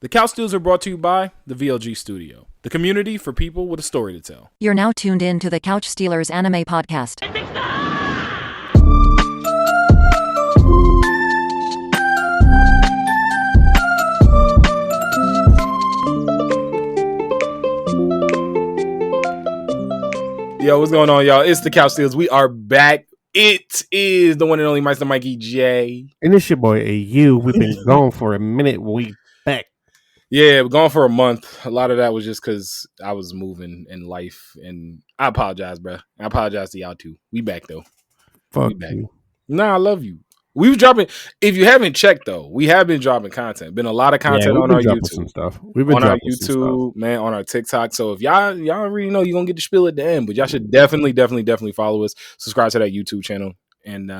The Couch Steals are brought to you by the VLG Studio, the community for people with a story to tell. You're now tuned in to the Couch Stealers Anime Podcast. Yo, what's going on, y'all? It's the Couch Stealers. We are back. It is the one and only Meister Mikey J. And it's your boy AU. We've been gone for a minute. We back. Yeah, we're gone for a month. A lot of that was just because I was moving in life, and I apologize, bro. I apologize to y'all too. We back though. Fuck We back. you. Nah, I love you. We was dropping. If you haven't checked though, we have been dropping content. Been a lot of content on our YouTube. Some stuff. We've been on our dropping YouTube, man, on our TikTok. So if y'all already know, you're gonna get the spiel at the end, but y'all should definitely follow us, subscribe to that YouTube channel, and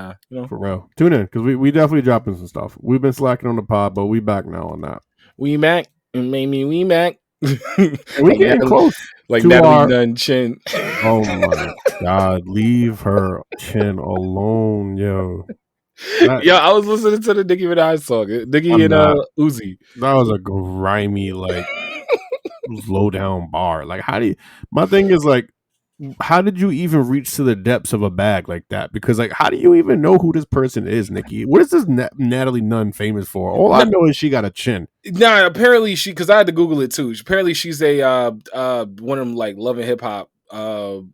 for real. Tune in because we definitely dropping some stuff. We've been slacking on the pod, but we back now on that. We back. And maybe we back. We getting close. Like Natalie Nunn Chin. Oh my god, leave her chin alone, yo. Yeah, I was listening to the Nicki Minaj song. Nicki and Uzi. That was a grimy, like low down bar. Like, my thing is like, how did you even reach to the depths of a bag like that? Because like, how do you even know who this person is, Nikki? What is this Natalie Nunn famous for? All I know is she got a chin. Nah, apparently because I had to Google it too. Apparently she's a one of them like Love and Hip Hop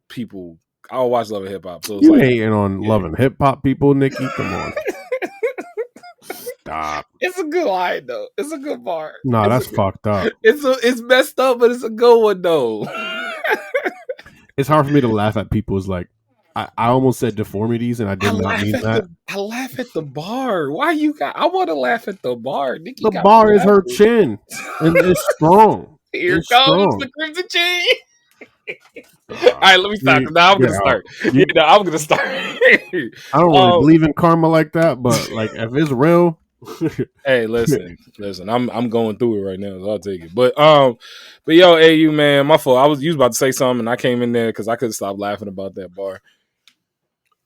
people. I don't watch Love and Hip Hop. So you hating on Love and Hip Hop people, Nikki? Come on. Stop. It's a good line though. It's a good bar. No, that's fucked up. It's messed up, but it's a good one though. It's hard for me to laugh at people's like. I almost said deformities, and I did not mean that. I laugh at the bar. Why you got? I want to laugh at the bar. Nikki the bar is her chin, and it's strong. Here comes the crimson chin. All right, let me stop. Now I'm gonna start. I'm gonna start. I don't really believe in karma like that, but like if it's real. Hey, listen. I'm going through it right now, so I'll take it. But yo, AU man, my fault. You was about to say something, and I came in there because I couldn't stop laughing about that bar.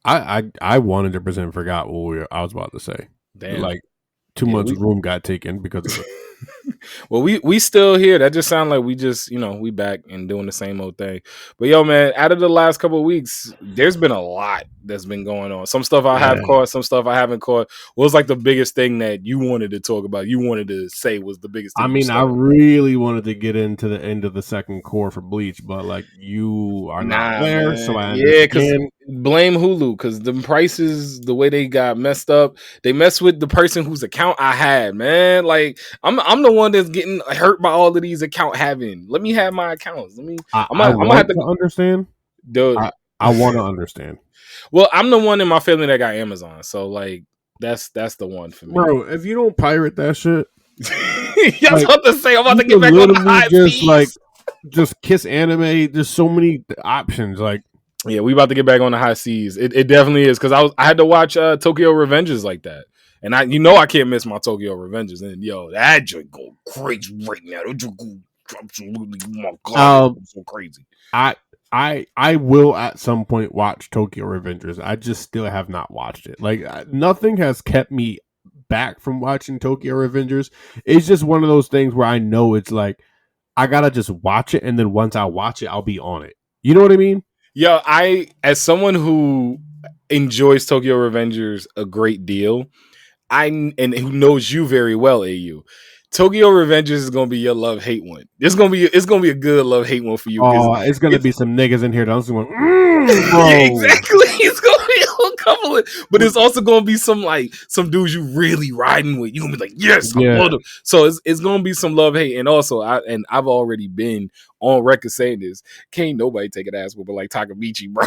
I 100% forgot what I was about to say. Damn, like too much room got taken because of it. Well, we still here. That just sounds like we just, we back and doing the same old thing. But yo, man, out of the last couple of weeks, there's been a lot that's been going on. Some stuff I have caught, some stuff I haven't caught. What was like the biggest thing that you wanted to talk about? You wanted to say was the biggest thing? I mean, I really wanted to get into the end of the second core for Bleach, but like you are not there, so I understand. Yeah, because blame Hulu because the prices, the way they got messed up, they messed with the person whose account I had, man. Like I'm the one that's getting hurt by all of these account having. Let me have my accounts. I'm gonna have to understand. Dude, I want to understand. Well, I'm the one in my family that got Amazon, so like that's the one for me. Bro, if you don't pirate that shit, I was about to say I'm about to get back on the high seas. Just kiss anime. There's so many options. Like, yeah, we about to get back on the high seas. It definitely is because I had to watch Tokyo Revengers like that. And I can't miss my Tokyo Revengers. And yo, that joint go crazy right now. That joint go absolutely, oh my god, so crazy. I will at some point watch Tokyo Revengers. I just still have not watched it. Like nothing has kept me back from watching Tokyo Revengers. It's just one of those things where I know it's like I gotta just watch it, and then once I watch it, I'll be on it. You know what I mean? Yo, as someone who enjoys Tokyo Revengers a great deal. And who knows you very well, AU. Tokyo Revengers is gonna be your love-hate one. It's gonna be a good love-hate one for you. Oh, it's gonna be some niggas in here that's going, exactly. It's gonna be a couple of, but it's also gonna be some dudes you really riding with. You gonna be like, yes, I love them. So it's gonna be some love-hate, and also I've already been on record saying this. Can't nobody take an ass whooping like Takamichi, bro.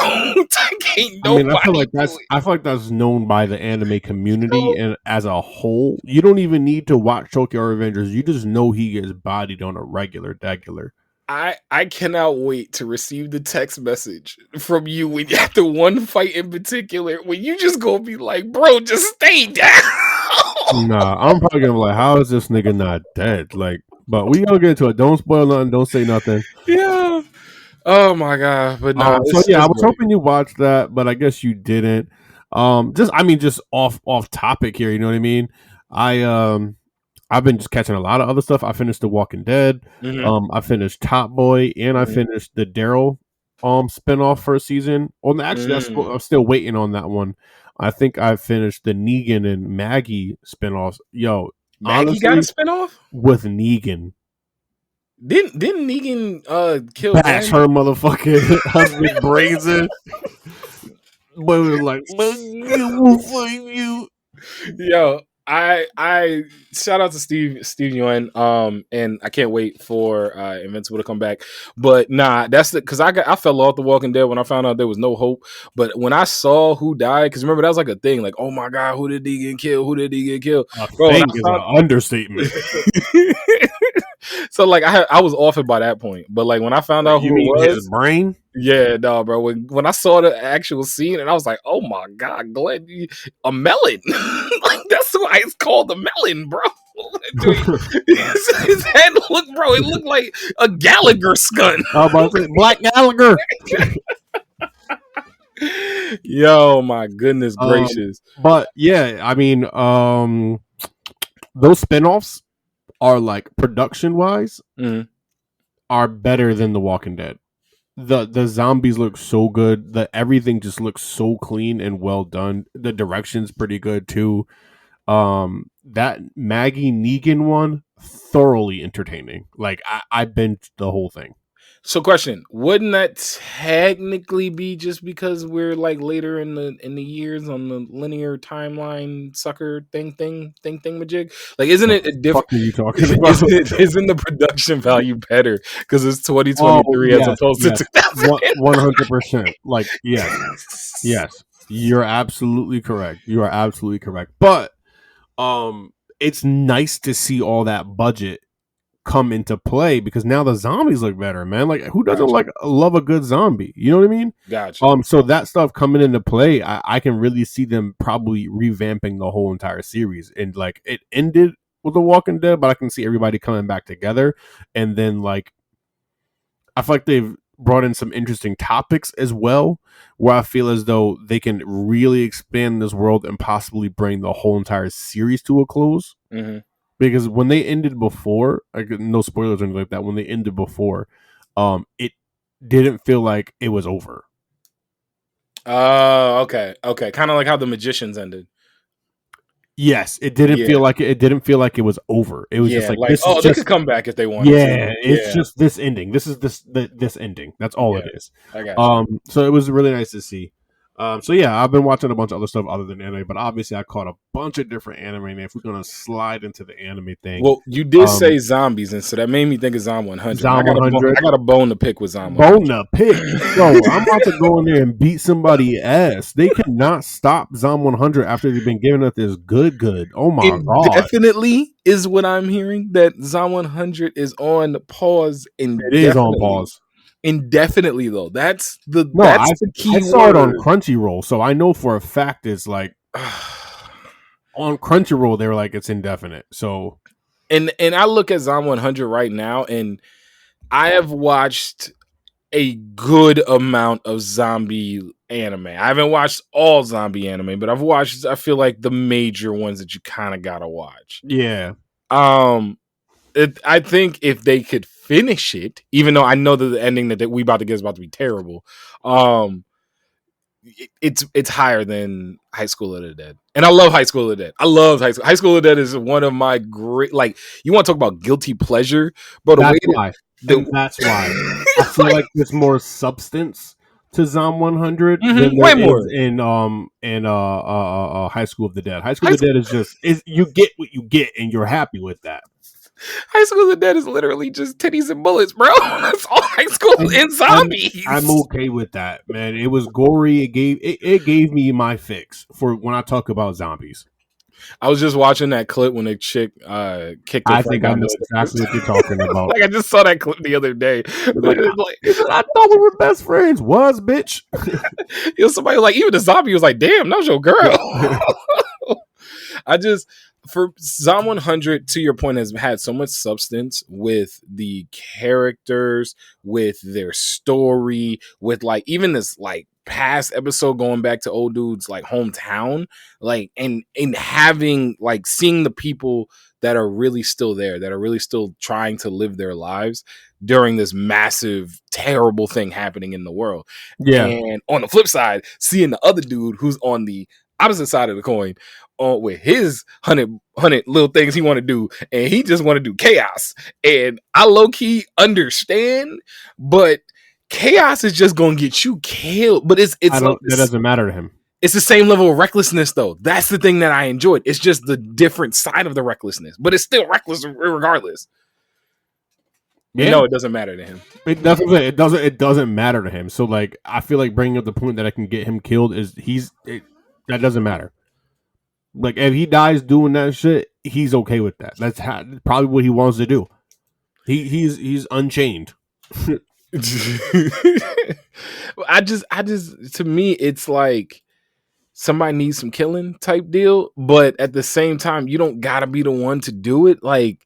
Can't nobody. I feel like that's known by the anime community and as a whole. You don't even need to watch Tokyo Revengers. You just know he gets bodied on a regular. I cannot wait to receive the text message from you when after one fight in particular when you just gonna be like, bro, just stay down. Nah, I'm probably gonna be like, how is this nigga not dead? Like. But we gonna get into it. Don't spoil nothing. Don't say nothing. Yeah. Oh my god. But no. I was hoping you watched that, but I guess you didn't. Just off topic here. You know what I mean? I I've been just catching a lot of other stuff. I finished The Walking Dead. I finished Top Boy, and I finished the Daryl spinoff first season. Well, actually, I'm still waiting on that one. I think I finished the Negan and Maggie spinoffs. Yo, Maggie honestly, got a spinoff with Negan. Didn't Negan kill bash her motherfucking husband brains in? But it was like, you. Yo, I shout out to Steve Yuen, and I can't wait for Invincible to come back. But nah, that's because I fell off The Walking Dead when I found out there was no hope. But when I saw who died, because remember that was like a thing, like, oh my god, who did he get killed? Who did he get killed? Bro, thing is an understatement. So like I was off it by that point, but like when I found out who it was, his brain. Yeah, no, bro. When I saw the actual scene, and I was like, "Oh my god, Glenn, a melon!" Like that's why it's called the melon, bro. Dude, his head looked, bro. It looked like a Gallagher skun. I was about to say Black Gallagher. Yo, my goodness gracious! But yeah, I mean, those spinoffs are like production wise are better than The Walking Dead. The zombies look so good. Everything just looks so clean and well done. The direction's pretty good too. That Maggie Negan one, thoroughly entertaining. Like I binged the whole thing. So, question: wouldn't that technically be just because we're like later in the years on the linear timeline sucker thing majig? Like, isn't it a different? What are you talking about? Isn't the production value better because it's 2023 as opposed to 100%? Like, yes, you're absolutely correct. You are absolutely correct. But it's nice to see all that budget come into play because now the zombies look better, man. Like, who doesn't love a good zombie? You know what I mean? Gotcha. So that stuff coming into play, I can really see them probably revamping the whole entire series. And like, it ended with The Walking Dead, but I can see everybody coming back together. And then like, I feel like they've brought in some interesting topics as well, where I feel as though they can really expand this world and possibly bring the whole entire series to a close. Mm-hmm. Because when they ended before, like, no spoilers or anything like that, when they ended before, it didn't feel like it was over. Okay. Kind of like how The Magicians ended. Yes, it didn't feel like it didn't feel like it was over. It was just like this they could come back if they wanted to. It's just this ending. This is this ending. That's all it is. I got you. So it was really nice to see. So yeah, I've been watching a bunch of other stuff other than anime, but obviously I caught a bunch of different anime. And if we're gonna slide into the anime thing, well, you did say zombies, and so that made me think of Zom 100. I got a bone to pick with Zom 100. Bone to pick. Yo, I'm about to go in there and beat somebody's ass. They cannot stop Zom 100 after they've been giving us this good. Oh my god! Definitely is what I'm hearing. That Zom 100 is on pause. It is on pause. Indefinitely though. That's the key. I saw it on Crunchyroll, so I know for a fact it's like on Crunchyroll they were like it's indefinite. So and I look at Zom 100 right now, and I have watched a good amount of zombie anime. I haven't watched all zombie anime, but I've watched, I feel like, the major ones that you kind of gotta watch. Yeah. I think if they could finish it, even though I know that the ending that we about to get is about to be terrible, it's higher than High School of the Dead. And I love High School of the Dead. I love High School of the Dead is one of my great, like, you want to talk about guilty pleasure, but that's why I feel like there's more substance to Zom 100 than there way more in High School of the Dead. High School of the Dead is you get what you get and you're happy with that. High School of the Dead is literally just titties and bullets, bro. That's all High School and zombies. I'm okay with that, man. It was gory. It gave me my fix for when I talk about zombies. I was just watching that clip when the chick kicked her. I think I know exactly what you're talking about. Like, I just saw that clip the other day. I thought we were best friends. Was, bitch. Somebody like, even the zombie was like, damn, that was your girl. For Zom 100, to your point, has had so much substance with the characters, with their story, with like even this like past episode going back to old dude's like hometown, like and having like seeing the people that are really still there, that are really still trying to live their lives during this massive, terrible thing happening in the world. Yeah. And on the flip side, seeing the other dude who's on the opposite side of the coin, with his hundred little things he want to do, and he just want to do chaos. And I low key understand, but chaos is just gonna get you killed. But it's like that doesn't matter to him. It's the same level of recklessness, though. That's the thing that I enjoyed. It's just the different side of the recklessness, but it's still reckless regardless. Yeah. No, it doesn't matter to him. It doesn't matter to him. So like, I feel like bringing up the point that I can get him killed that doesn't matter. Like if he dies doing that shit, he's okay with that. That's probably what he wants to do. He's unchained. I just to me it's like somebody needs some killing type deal, but at the same time you don't gotta be the one to do it. Like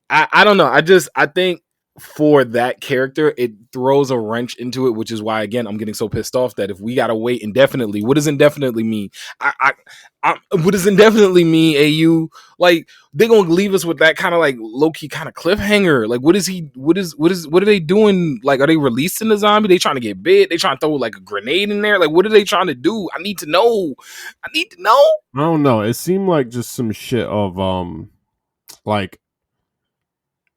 I don't know. I think for that character, it throws a wrench into it, which is why, again, I'm getting so pissed off that if we gotta wait indefinitely, what does indefinitely mean? What does indefinitely mean, AU? Like they're gonna leave us with that kind of like low key kind of cliffhanger. Like what are they doing? Like are they releasing the zombie? They trying to get bit? They trying to throw like a grenade in there? Like what are they trying to do? I need to know. I don't know. It seemed like just some shit of like.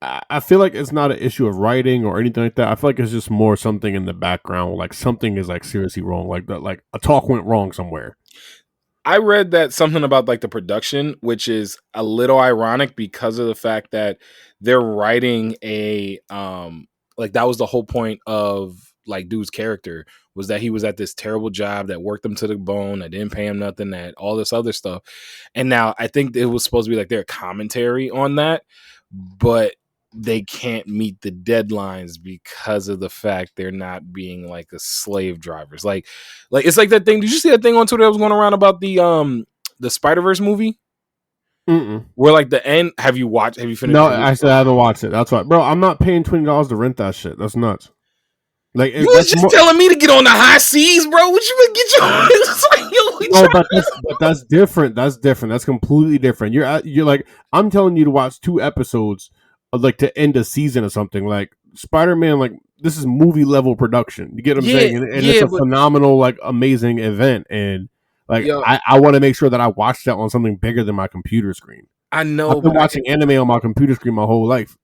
I feel like it's not an issue of writing or anything like that. I feel like it's just more something in the background, like something is like seriously wrong, like that, like a talk went wrong somewhere. I read that something about like the production, which is a little ironic because of the fact that they're writing a like that was the whole point of like dude's character was that he was at this terrible job that worked him to the bone, that didn't pay him nothing, that all this other stuff. And now I think it was supposed to be like their commentary on that, but they can't meet the deadlines because of the fact they're not being like a slave drivers. Like it's like that thing. Did you see that thing on Twitter that was going around about the Spider-Verse movie? Mm-mm. Where like the end? Have you finished? No, actually, I haven't watched it. That's why, bro. I'm not paying $20 to rent that shit. That's nuts. Like you was just telling me to get on the high seas, bro. What you gonna get your? No, but that's different. That's different. That's completely different. You're like, I'm telling you to watch 2 episodes. Like to end a season or something. Like Spider-Man, like this is movie level production. You get what I'm saying? And it's a phenomenal, like amazing event. And like I want to make sure that I watch that on something bigger than my computer screen. I know. I've been watching anime on my computer screen my whole life.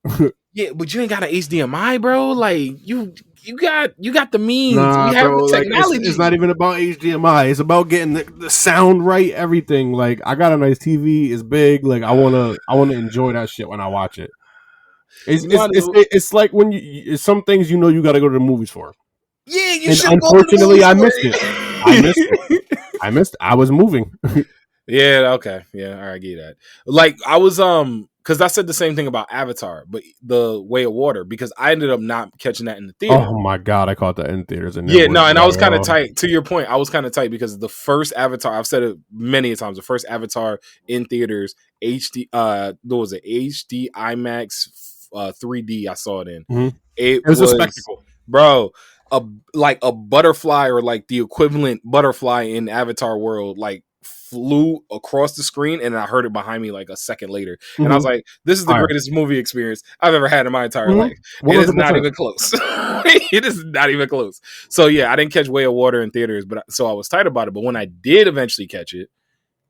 Yeah, but you ain't got an HDMI, bro. Like you got the means. Nah, we have bro, the technology. Like, it's not even about HDMI. It's about getting the sound right. Everything. Like I got a nice TV. It's big. Like I wanna enjoy that shit when I watch it. It's like when it's some things you got to go to the movies for. Yeah, you and should. Unfortunately, I missed it. I missed. I was moving. Yeah. Okay. Yeah. All right. I get that. Like I was because I said the same thing about Avatar, but the Way of Water, because I ended up not catching that in the theater. Oh my god, I caught that in theaters. And I was kind of tight. To your point, I was kind of tight because the first Avatar, I've said it many times, the first Avatar in theaters, HD, what was it, HD IMAX 3D, I saw it in. Mm-hmm. It was a spectacle, bro. Like a butterfly or like the equivalent butterfly in Avatar world, like flew across the screen, and I heard it behind me like a second later, and I was like, "This is the greatest movie experience I've ever had in my entire life." 100%. It is not even close. It is not even close. So yeah, I didn't catch Way of Water in theaters, but so I was tight about it. But when I did eventually catch it,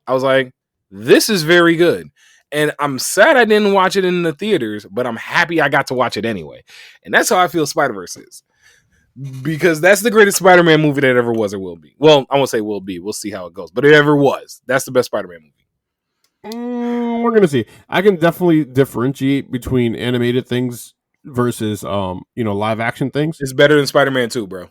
I was like, "This is very good." And I'm sad I didn't watch it in the theaters, but I'm happy I got to watch it anyway. And that's how I feel Spider-Verse is. Because that's the greatest Spider-Man movie that ever was or will be. Well, I won't say will be. We'll see how it goes. But it ever was. That's the best Spider-Man movie. We're going to see. I can definitely differentiate between animated things versus, live action things. It's better than Spider-Man 2, bro.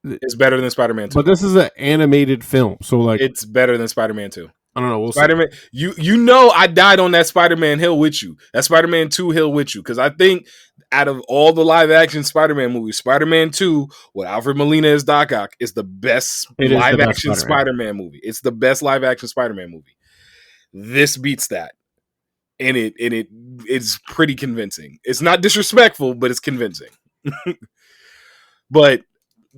It's better than Spider-Man 2. But this is an animated film. So, like, it's better than Spider-Man 2. I don't know. We'll Spider-Man, see. You know I died on that Spider-Man hill with you. That Spider-Man 2 hill with you. Because I think out of all the live-action Spider-Man movies, Spider-Man 2 with Alfred Molina as Doc Ock is the best live-action Spider-Man movie. It's the best live-action Spider-Man movie. This beats that. And it's pretty convincing. It's not disrespectful, but it's convincing. But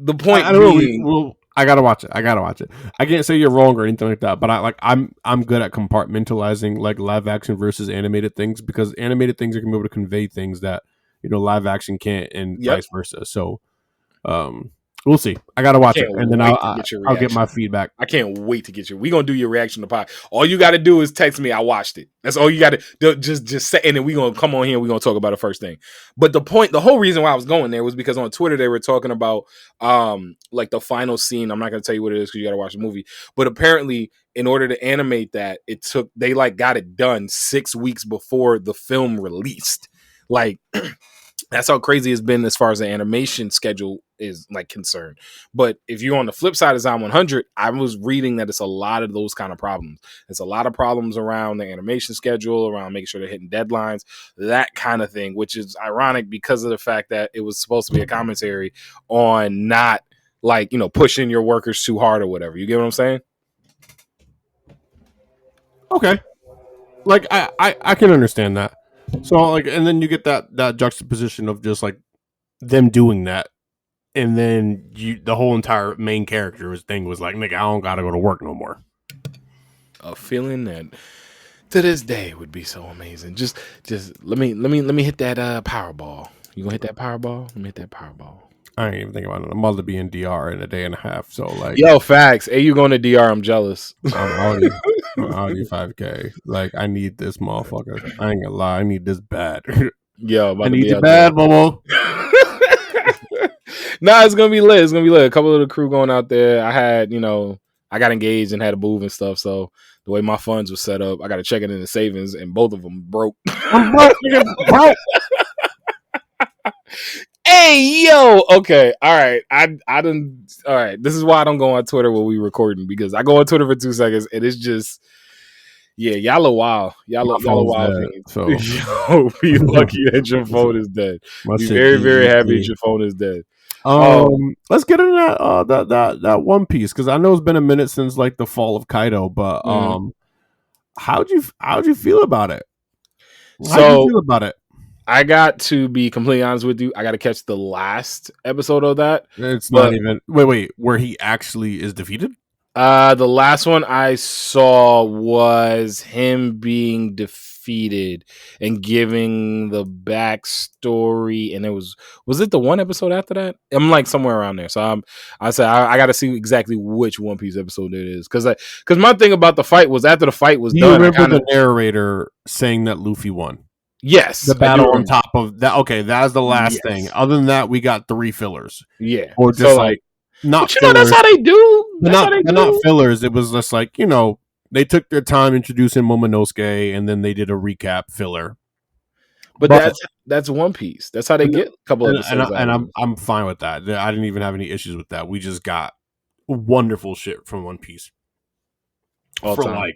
the point I don't being, know. I gotta watch it. I can't say you're wrong or anything like that, but I'm good at compartmentalizing like live action versus animated things, because animated things are gonna be able to convey things that live action can't, and yep. vice versa. So, we'll see. I gotta watch it, and then I'll get my feedback. I can't wait to get you. We're gonna do your reaction to pod. All you got to do is text me. I watched it. That's all you got to do. Just say, and then we're gonna come on here. We're gonna talk about it first thing. But the whole reason why I was going there was because on Twitter they were talking about like the final scene. I'm not gonna tell you what it is because you got to watch the movie. But apparently, in order to animate that, they like got it done 6 weeks before the film released. Like. That's how crazy it's been as far as the animation schedule is like concerned. But if you're on the flip side of Zom 100, I was reading that it's a lot of those kind of problems. It's a lot of problems around the animation schedule, around making sure they're hitting deadlines, that kind of thing, which is ironic because of the fact that it was supposed to be a commentary on not like, pushing your workers too hard or whatever. You get what I'm saying? Okay. Like I can understand that. So like, and then you get that juxtaposition of just like them doing that, and then the whole entire main character's thing was like, nigga, I don't gotta go to work no more. A feeling that to this day would be so amazing. Just let me hit that Powerball. You gonna hit that Powerball? Let me hit that Powerball. I ain't even thinking about it. I'm about to be in DR in a day and a half. So like, yo, facts. Hey, you going to DR? I'm jealous. I'm already 5K. Like, I need this motherfucker. I ain't gonna lie. I need this bad. Yo, I need it bad, Momo. Nah, it's gonna be lit. It's gonna be lit. A couple of the crew going out there. I had, I got engaged and had to move and stuff. So the way my funds were set up, I got to check it in the savings, and both of them broke. Broke. Hey, yo. Okay. All right. I didn't. All right. This is why I don't go on Twitter when we recording, because I go on Twitter for 2 seconds and it's just, yeah, y'all are wild. Y'all are wild. Dead, so. Yo, be lucky that your phone is dead. Be very, very happy that your phone is dead. Let's get into that One Piece, because I know it's been a minute since like the fall of Kaido, but how'd you feel about it? How'd you feel about it? I got to be completely honest with you. I got to catch the last episode of that. It's not even wait, where he actually is defeated? The last one I saw was him being defeated and giving the backstory, and it was it the one episode after that? I'm like somewhere around there. So I said I got to see exactly which One Piece episode it is, because my thing about the fight was after the fight was done. You remember the narrator saying that Luffy won? Yes, the battle on top of that. Okay, that's the last thing. Other than that, we got 3 fillers. Yeah, or just like not. But that's how they do. They're not fillers. It was just like they took their time introducing Momonosuke, and then they did a recap filler. But that's One Piece. That's how they get a couple of episodes. And I'm fine with that. I didn't even have any issues with that. We just got wonderful shit from One Piece all for time.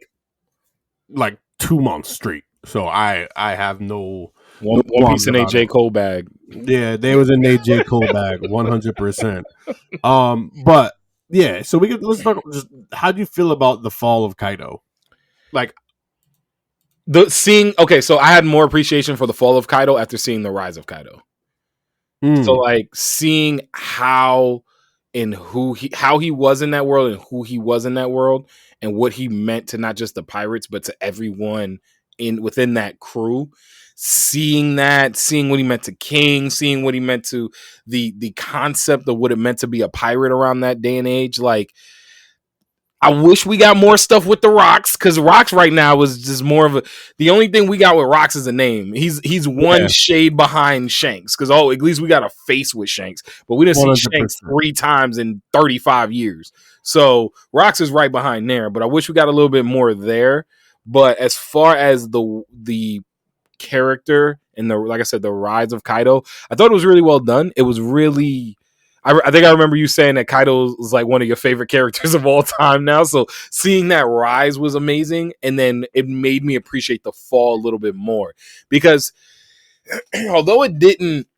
like 2 months straight. So I have no One Piece in a J. Cole bag. Yeah, they was in a J. Cole bag, 100%. But yeah, so let's talk. Just how do you feel about the fall of Kaido? Like so I had more appreciation for the fall of Kaido after seeing the rise of Kaido. So like seeing how he was in that world and who he was in that world and what he meant to not just the pirates but to everyone within that crew, seeing what he meant to King, seeing what he meant to the concept of what it meant to be a pirate around that day and age. Like, I wish we got more stuff with the Rocks, because Rocks right now is just more of the only thing we got with Rocks is a name. He's one shade behind Shanks, because at least we got a face with Shanks, but we didn't 100%. See Shanks 3 times in 35 years. So Rocks is right behind there, but I wish we got a little bit more there. But as far as the character and like I said, the rise of Kaido, I thought it was really well done. It was really, I think I remember you saying that Kaido was like one of your favorite characters of all time now. So seeing that rise was amazing. And then it made me appreciate the fall a little bit more, because although it didn't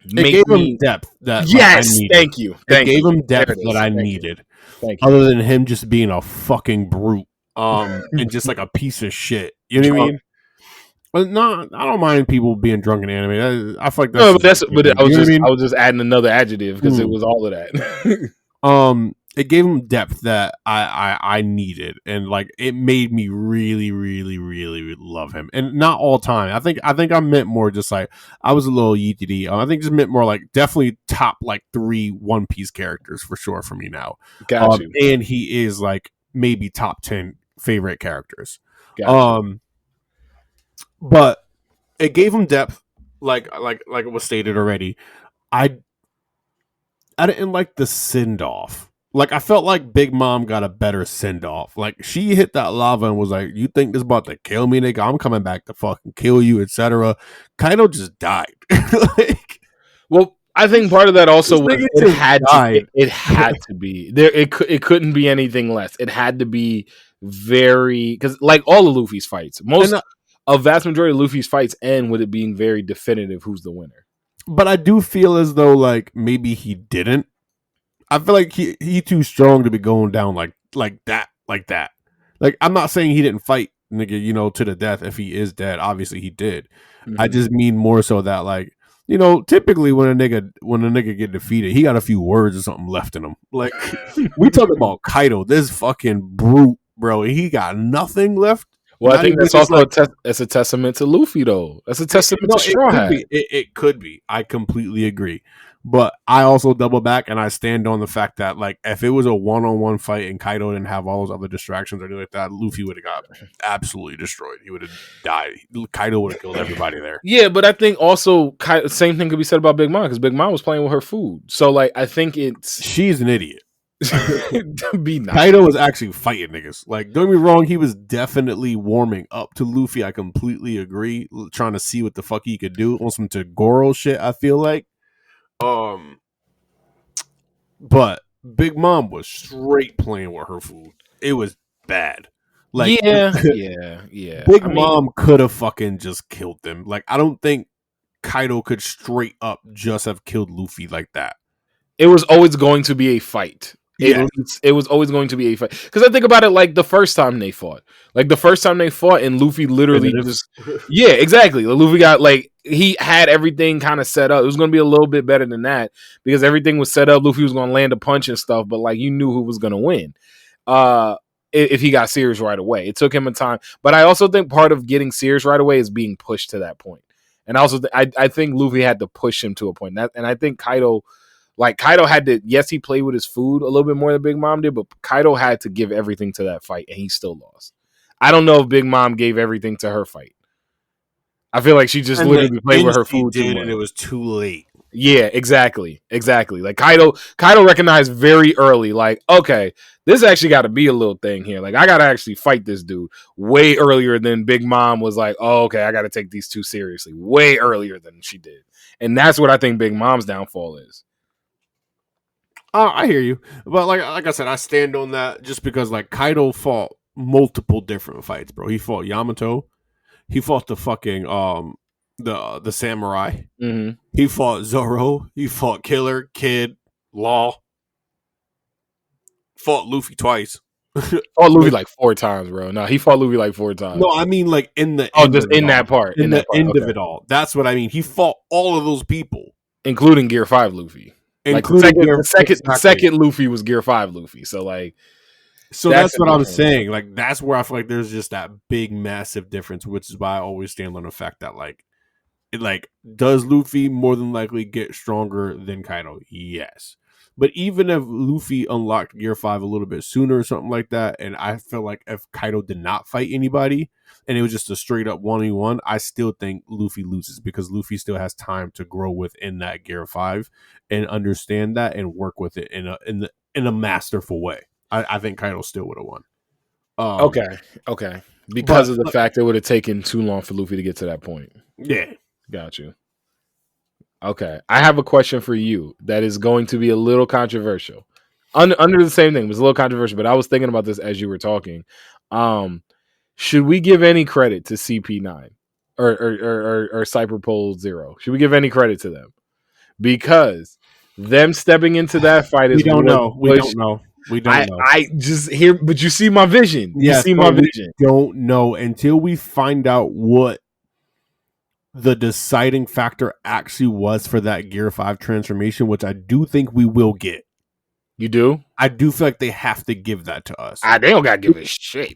gave him depth that I needed. Thank you. It gave him depth that I needed. Thank you. Other than him just being a fucking brute. And just like a piece of shit. You know what I mean? But no, I don't mind people being drunk in anime. I feel like No, that's. but You know what I mean? I was just adding another adjective because it was all of that. It gave him depth that I needed, and like it made me really, really, really love him. And not all time. I think I meant more just like I was a little yeetity. I think just meant more like definitely top like 3 One Piece characters for sure for me now. Got you. And he is like maybe top 10 favorite characters. Got you. But it gave him depth, like it was stated already. I didn't like the send off. Like I felt like Big Mom got a better send off. Like she hit that lava and was like, "You think this about to kill me, nigga? I'm coming back to fucking kill you, etc." Kaido just died. Like, well, I think part of that also was it had to be there. It couldn't be anything less. It had to be very because like all of Luffy's fights, a vast majority of Luffy's fights end with it being very definitive who's the winner. But I do feel as though like maybe he didn't. I feel like he too strong to be going down like that. Like I'm not saying he didn't fight nigga, you know, to the death. If he is dead, obviously he did. Mm-hmm. I just mean more so that like, you know, typically when a nigga get defeated, he got a few words or something left in him. Like we talk about Kaido, this fucking brute, bro. He got nothing left. Well, I think that's also a testament to Luffy, though. That's a testament to Straw Hat. It could be. I completely agree. But I also double back and I stand on the fact that, like, if it was a one-on-one fight and Kaido didn't have all those other distractions or anything like that, Luffy would have got absolutely destroyed. He would have died. Kaido would have killed everybody there. Yeah, but I think also same thing could be said about Big Mom because Big Mom was playing with her food. So, like, I think she's an idiot. Be nice. Kaido was actually fighting niggas. Like, don't get me wrong, he was definitely warming up to Luffy. I completely agree. Trying to see what the fuck he could do on some Togoro shit, I feel like. But Big Mom was straight playing with her food. It was bad. Like, yeah. Big Mom could have fucking just killed them. Like, I don't think Kaido could straight up just have killed Luffy like that. It was always going to be a fight. It was always going to be a fight. Because I think about it like the first time they fought. Like the first time they fought and Luffy literally just... Yeah, exactly. Luffy got like... He had everything kind of set up. It was going to be a little bit better than that because everything was set up. Luffy was going to land a punch and stuff, but like you knew who was going to win if he got serious right away. It took him a time. But I also think part of getting serious right away is being pushed to that point. And also I think Luffy had to push him to a point. And I think Kaido had to, yes, he played with his food a little bit more than Big Mom did, but Kaido had to give everything to that fight, and he still lost. I don't know if Big Mom gave everything to her fight. I feel like she just literally played with her food too much. And it was too late. Yeah, exactly. Like Kaido recognized very early, like, okay, this actually got to be a little thing here. Like, I got to actually fight this dude way earlier than Big Mom was like, oh, okay, I got to take these two seriously. Way earlier than she did. And that's what I think Big Mom's downfall is. I hear you, but like I said, I stand on that just because like Kaido fought multiple different fights, bro. He fought Yamato, he fought the fucking the samurai, he fought Zoro, he fought Killer, Kid, Law, fought Luffy twice. Fought Luffy like 4 times, bro. No, he fought Luffy like 4 times. No, I mean like in the just in that part, in the end of it all. That's what I mean. He fought all of those people, including Gear 5 Luffy. Like the second Luffy was Gear 5 Luffy. So like, so that's what I'm saying. Like that's where I feel like there's just that big massive difference, which is why I always stand on the fact that like does Luffy more than likely get stronger than Kaido? Yes. But even if Luffy unlocked Gear 5 a little bit sooner or something like that, and I feel like if Kaido did not fight anybody and it was just a straight up 1v1, I still think Luffy loses because Luffy still has time to grow within that Gear 5 and understand that and work with it in a masterful way. I think Kaido still would have won. Okay. Because of the fact it would have taken too long for Luffy to get to that point. Yeah. Got you. Okay. I have a question for you that is going to be a little controversial. Under the same thing, it was a little controversial, but I was thinking about this as you were talking. Should we give any credit to CP9 or Cyberpole Zero? Should we give any credit to them? Because them stepping into that fight is we don't know. We don't know. I just hear, but you see my vision. You see my vision. We don't know until we find out what the deciding factor actually was for that Gear 5 transformation, which I do think we will get. You do? I do feel like they have to give that to us. They don't gotta give a shit.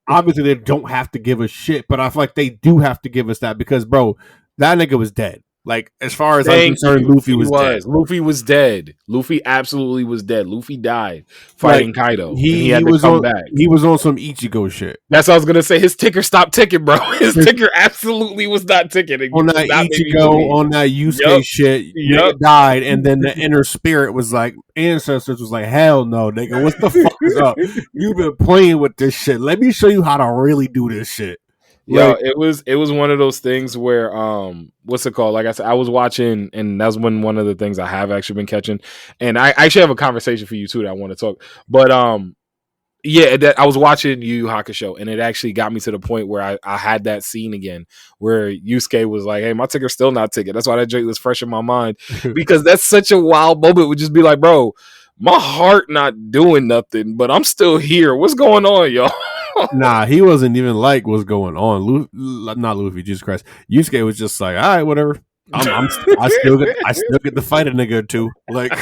Obviously they don't have to give a shit, but I feel like they do have to give us that because, bro, that nigga was dead. Like, as far as I'm concerned, Luffy was dead. Luffy was dead. Luffy absolutely was dead. Luffy died fighting Kaido. He had to come back. He was on some Ichigo shit. That's what I was gonna say. His ticker stopped ticking, bro. His ticker absolutely was not ticking. On that Ichigo, on that Yusuke shit, nigga died, and then the inner spirit was like, ancestors was like, hell no, nigga, what the fuck is up? You've been playing with this shit. Let me show you how to really do this shit. Yo, it was one of those things where what's it called? Like I said, I was watching, and that's one of the things I have actually been catching. And I actually have a conversation for you too that I want to talk. But I was watching Yu Yu Hakusho, and it actually got me to the point where I had that scene again where Yusuke was like, "Hey, my ticker's still not ticking." That's why that joke was fresh in my mind because that's such a wild moment. Would just be like, bro, my heart not doing nothing, but I'm still here. What's going on, y'all? Nah, he wasn't even like what's going on. Not Luffy, Jesus Christ. Yusuke was just like, all right, whatever. I still get to fight a nigga or two. Like,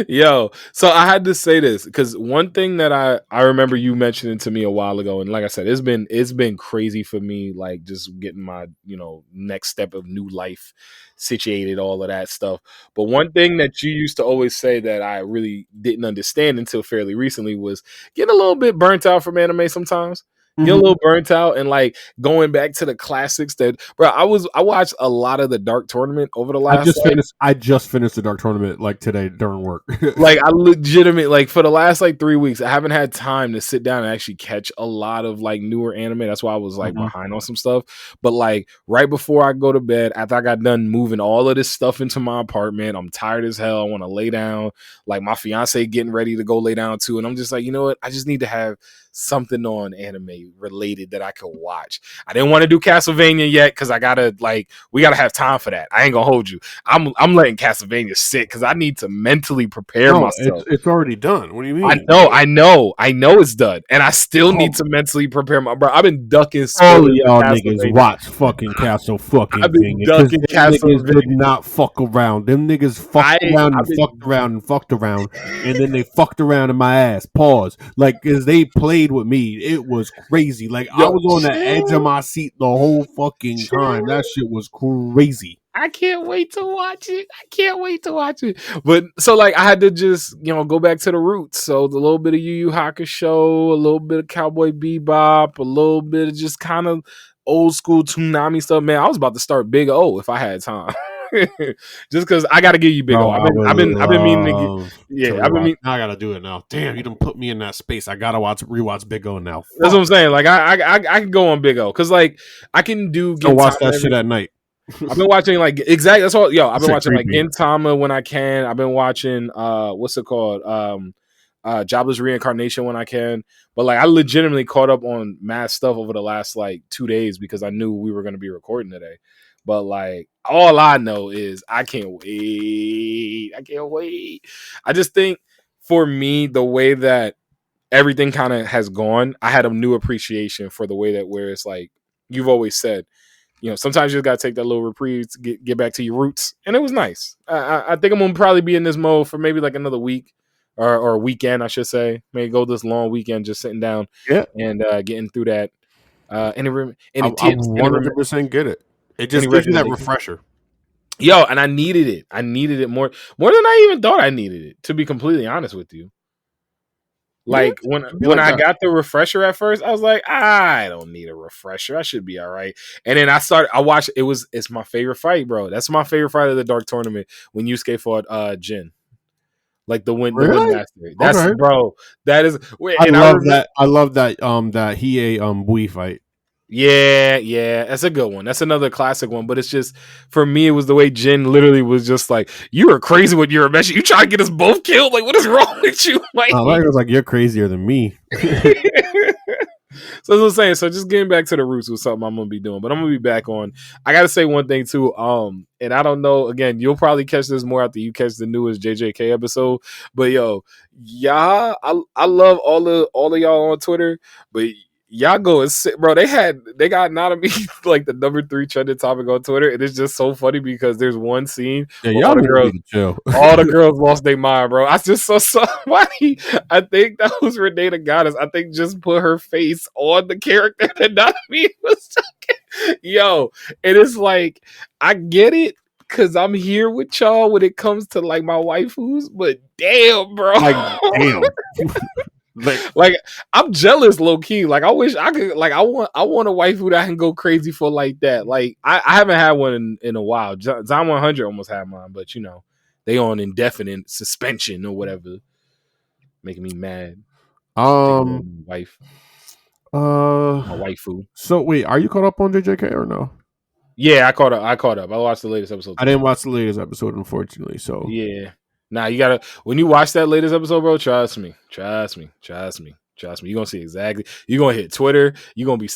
yo. So I had to say this because one thing that I remember you mentioning to me a while ago, and like I said, it's been crazy for me, like just getting my next step of new life situated, all of that stuff. But one thing that you used to always say that I really didn't understand until fairly recently was getting a little bit burnt out from anime sometimes. Get a little burnt out, and like going back to the classics that, bro, I watched a lot of the Dark Tournament over the last. I just finished the Dark Tournament like today during work. Like I legitimately, like for the last like 3 weeks, I haven't had time to sit down and actually catch a lot of like newer anime. That's why I was like behind on some stuff. But like right before I go to bed, after I got done moving all of this stuff into my apartment, I'm tired as hell. I want to lay down. Like my fiance getting ready to go lay down too, and I'm just like, you know what? I just need to have something on anime related that I could watch. I didn't want to do Castlevania yet because we gotta have time for that. I ain't gonna hold you. I'm letting Castlevania sit because I need to mentally prepare myself. It's already done. What do you mean? I know it's done, and I still need to mentally prepare my bro. I've been ducking. All of y'all niggas watch fucking Castle fucking. I've been ducking Castlevania. Did not fuck around. Them niggas fucked around, and then they fucked around in my ass. Pause. Like as they played with me, it was crazy. Like I was on the edge of my seat the whole fucking time. That shit was crazy. I can't wait to watch it. But so like I had to just, go back to the roots. So the little bit of Yu Yu Hakusho, a little bit of Cowboy Bebop, a little bit of just kind of old school Toonami stuff. Man, I was about to start Big O if I had time. Just because I got to give you Big O. I've been meaning to get. I gotta do it now. Damn, you done put me in that space. I gotta rewatch Big O now. That's what I'm saying. Like I can go on Big O because like I can do. Go watch that shit at night. I've been watching like exactly. That's all. Yo, I've been watching like Gintama when I can. I've been watching what's it called? Jobless Reincarnation when I can. But like I legitimately caught up on mad stuff over the last like 2 days because I knew we were going to be recording today. But like all I know is I can't wait. I just think for me the way that everything kind of has gone, I had a new appreciation for the way that where it's like you've always said. Sometimes you just gotta take that little reprieve to get back to your roots, and it was nice. I think I'm gonna probably be in this mode for maybe like another week or a weekend, I should say. Maybe go this long weekend, just sitting down and getting through that. Any tips? 100% get it. It just gives you that refresher. Yo, and I needed it. I needed it more than I even thought I needed it. To be completely honest with you. Like when I got the refresher at first, I was like, I don't need a refresher. I should be all right. And then I watched it's my favorite fight, bro. That's my favorite fight of the Dark Tournament when Yusuke fought Jin. Like the win master. That's okay. Bro. That is I love that Hiei Bui fight. Yeah, that's a good one. That's another classic one. But it's just for me, it was the way Jin literally was just like, "You are crazy with your mesh. You trying to get us both killed? Like, what is wrong with you?" Like, I was like, "You're crazier than me." So that's what I'm saying. So just getting back to the roots was something I'm gonna be doing. But I'm gonna be back on. I gotta say one thing too. And I don't know. Again, you'll probably catch this more after you catch the newest JJK episode. But yo, I love all of y'all on Twitter, but y'all go and sit, bro. They got Nanami like the number 3 trending topic on Twitter, and it's just so funny because there's one scene where y'all need to chill. all the girls lost their mind, bro. I just saw somebody. I think that was Renee the Goddess. I think just put her face on the character that Nanami was talking. Yo, and it's like I get it. Cause I'm here with y'all when it comes to like my waifus, but damn, bro, like damn, like I'm jealous, low key. Like I wish I could. Like I want a waifu that I can go crazy for like that. Like I haven't had one in a while. Zon 100 almost had mine, but you know they on indefinite suspension or whatever, making me mad. Wife, my waifu. So wait, are you caught up on JJK or no? Yeah, I caught up. I watched the latest episode. I didn't watch the latest episode, unfortunately. So yeah, nah, you gotta when you watch that latest episode, bro. Trust me. You're gonna see exactly. You're gonna hit Twitter. You're gonna be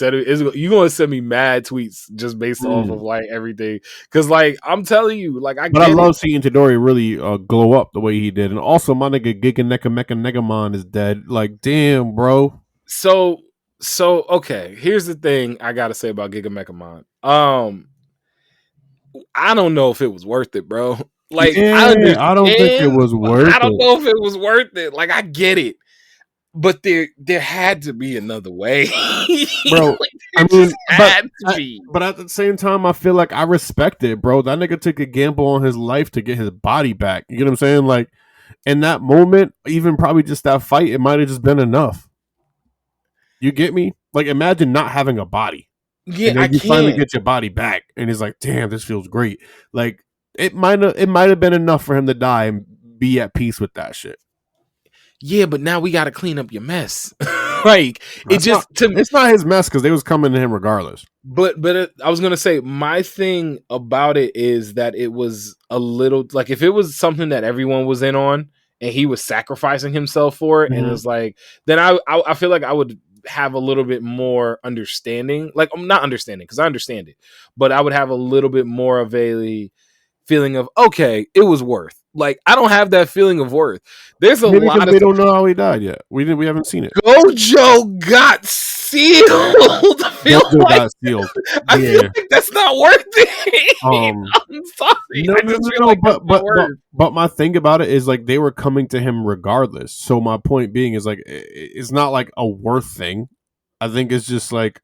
you're gonna send me mad tweets just based off of like everything. Cause like I'm telling you, like I love seeing Tadori really glow up the way he did, and also my nigga Giga Neka Mecha Negamon is dead. Like damn, bro. So okay. Here's the thing I gotta say about Giga Mechamon. I don't know if it was worth it, bro. Like I don't think it was worth it. I don't know if it was worth it. Like I get it, but there had to be another way, bro. Like, but at the same time, I feel like I respect it, bro. That nigga took a gamble on his life to get his body back. You get what I'm saying? Like in that moment, even probably just that fight, it might have just been enough. You get me? Like imagine not having a body. Yeah, you finally get your body back, and he's like, "Damn, this feels great." Like it might have been enough for him to die and be at peace with that shit. Yeah, but now we got to clean up your mess. Like it's not his mess because they was coming to him regardless. But I was gonna say my thing about it is that it was a little like if it was something that everyone was in on and he was sacrificing himself for it, and it was like then I feel like I would have a little bit more understanding. Like I'm not understanding because I understand it, but I would have a little bit more of a feeling of okay, it was worth. Like I don't have that feeling of worth. There's a lot of we don't know how he died yet. We haven't seen it. Gojo got sealed. I feel like that's not worth it. I'm sorry. But my thing about it is like they were coming to him regardless. So my point being is like it's not like a worth thing. I think it's just like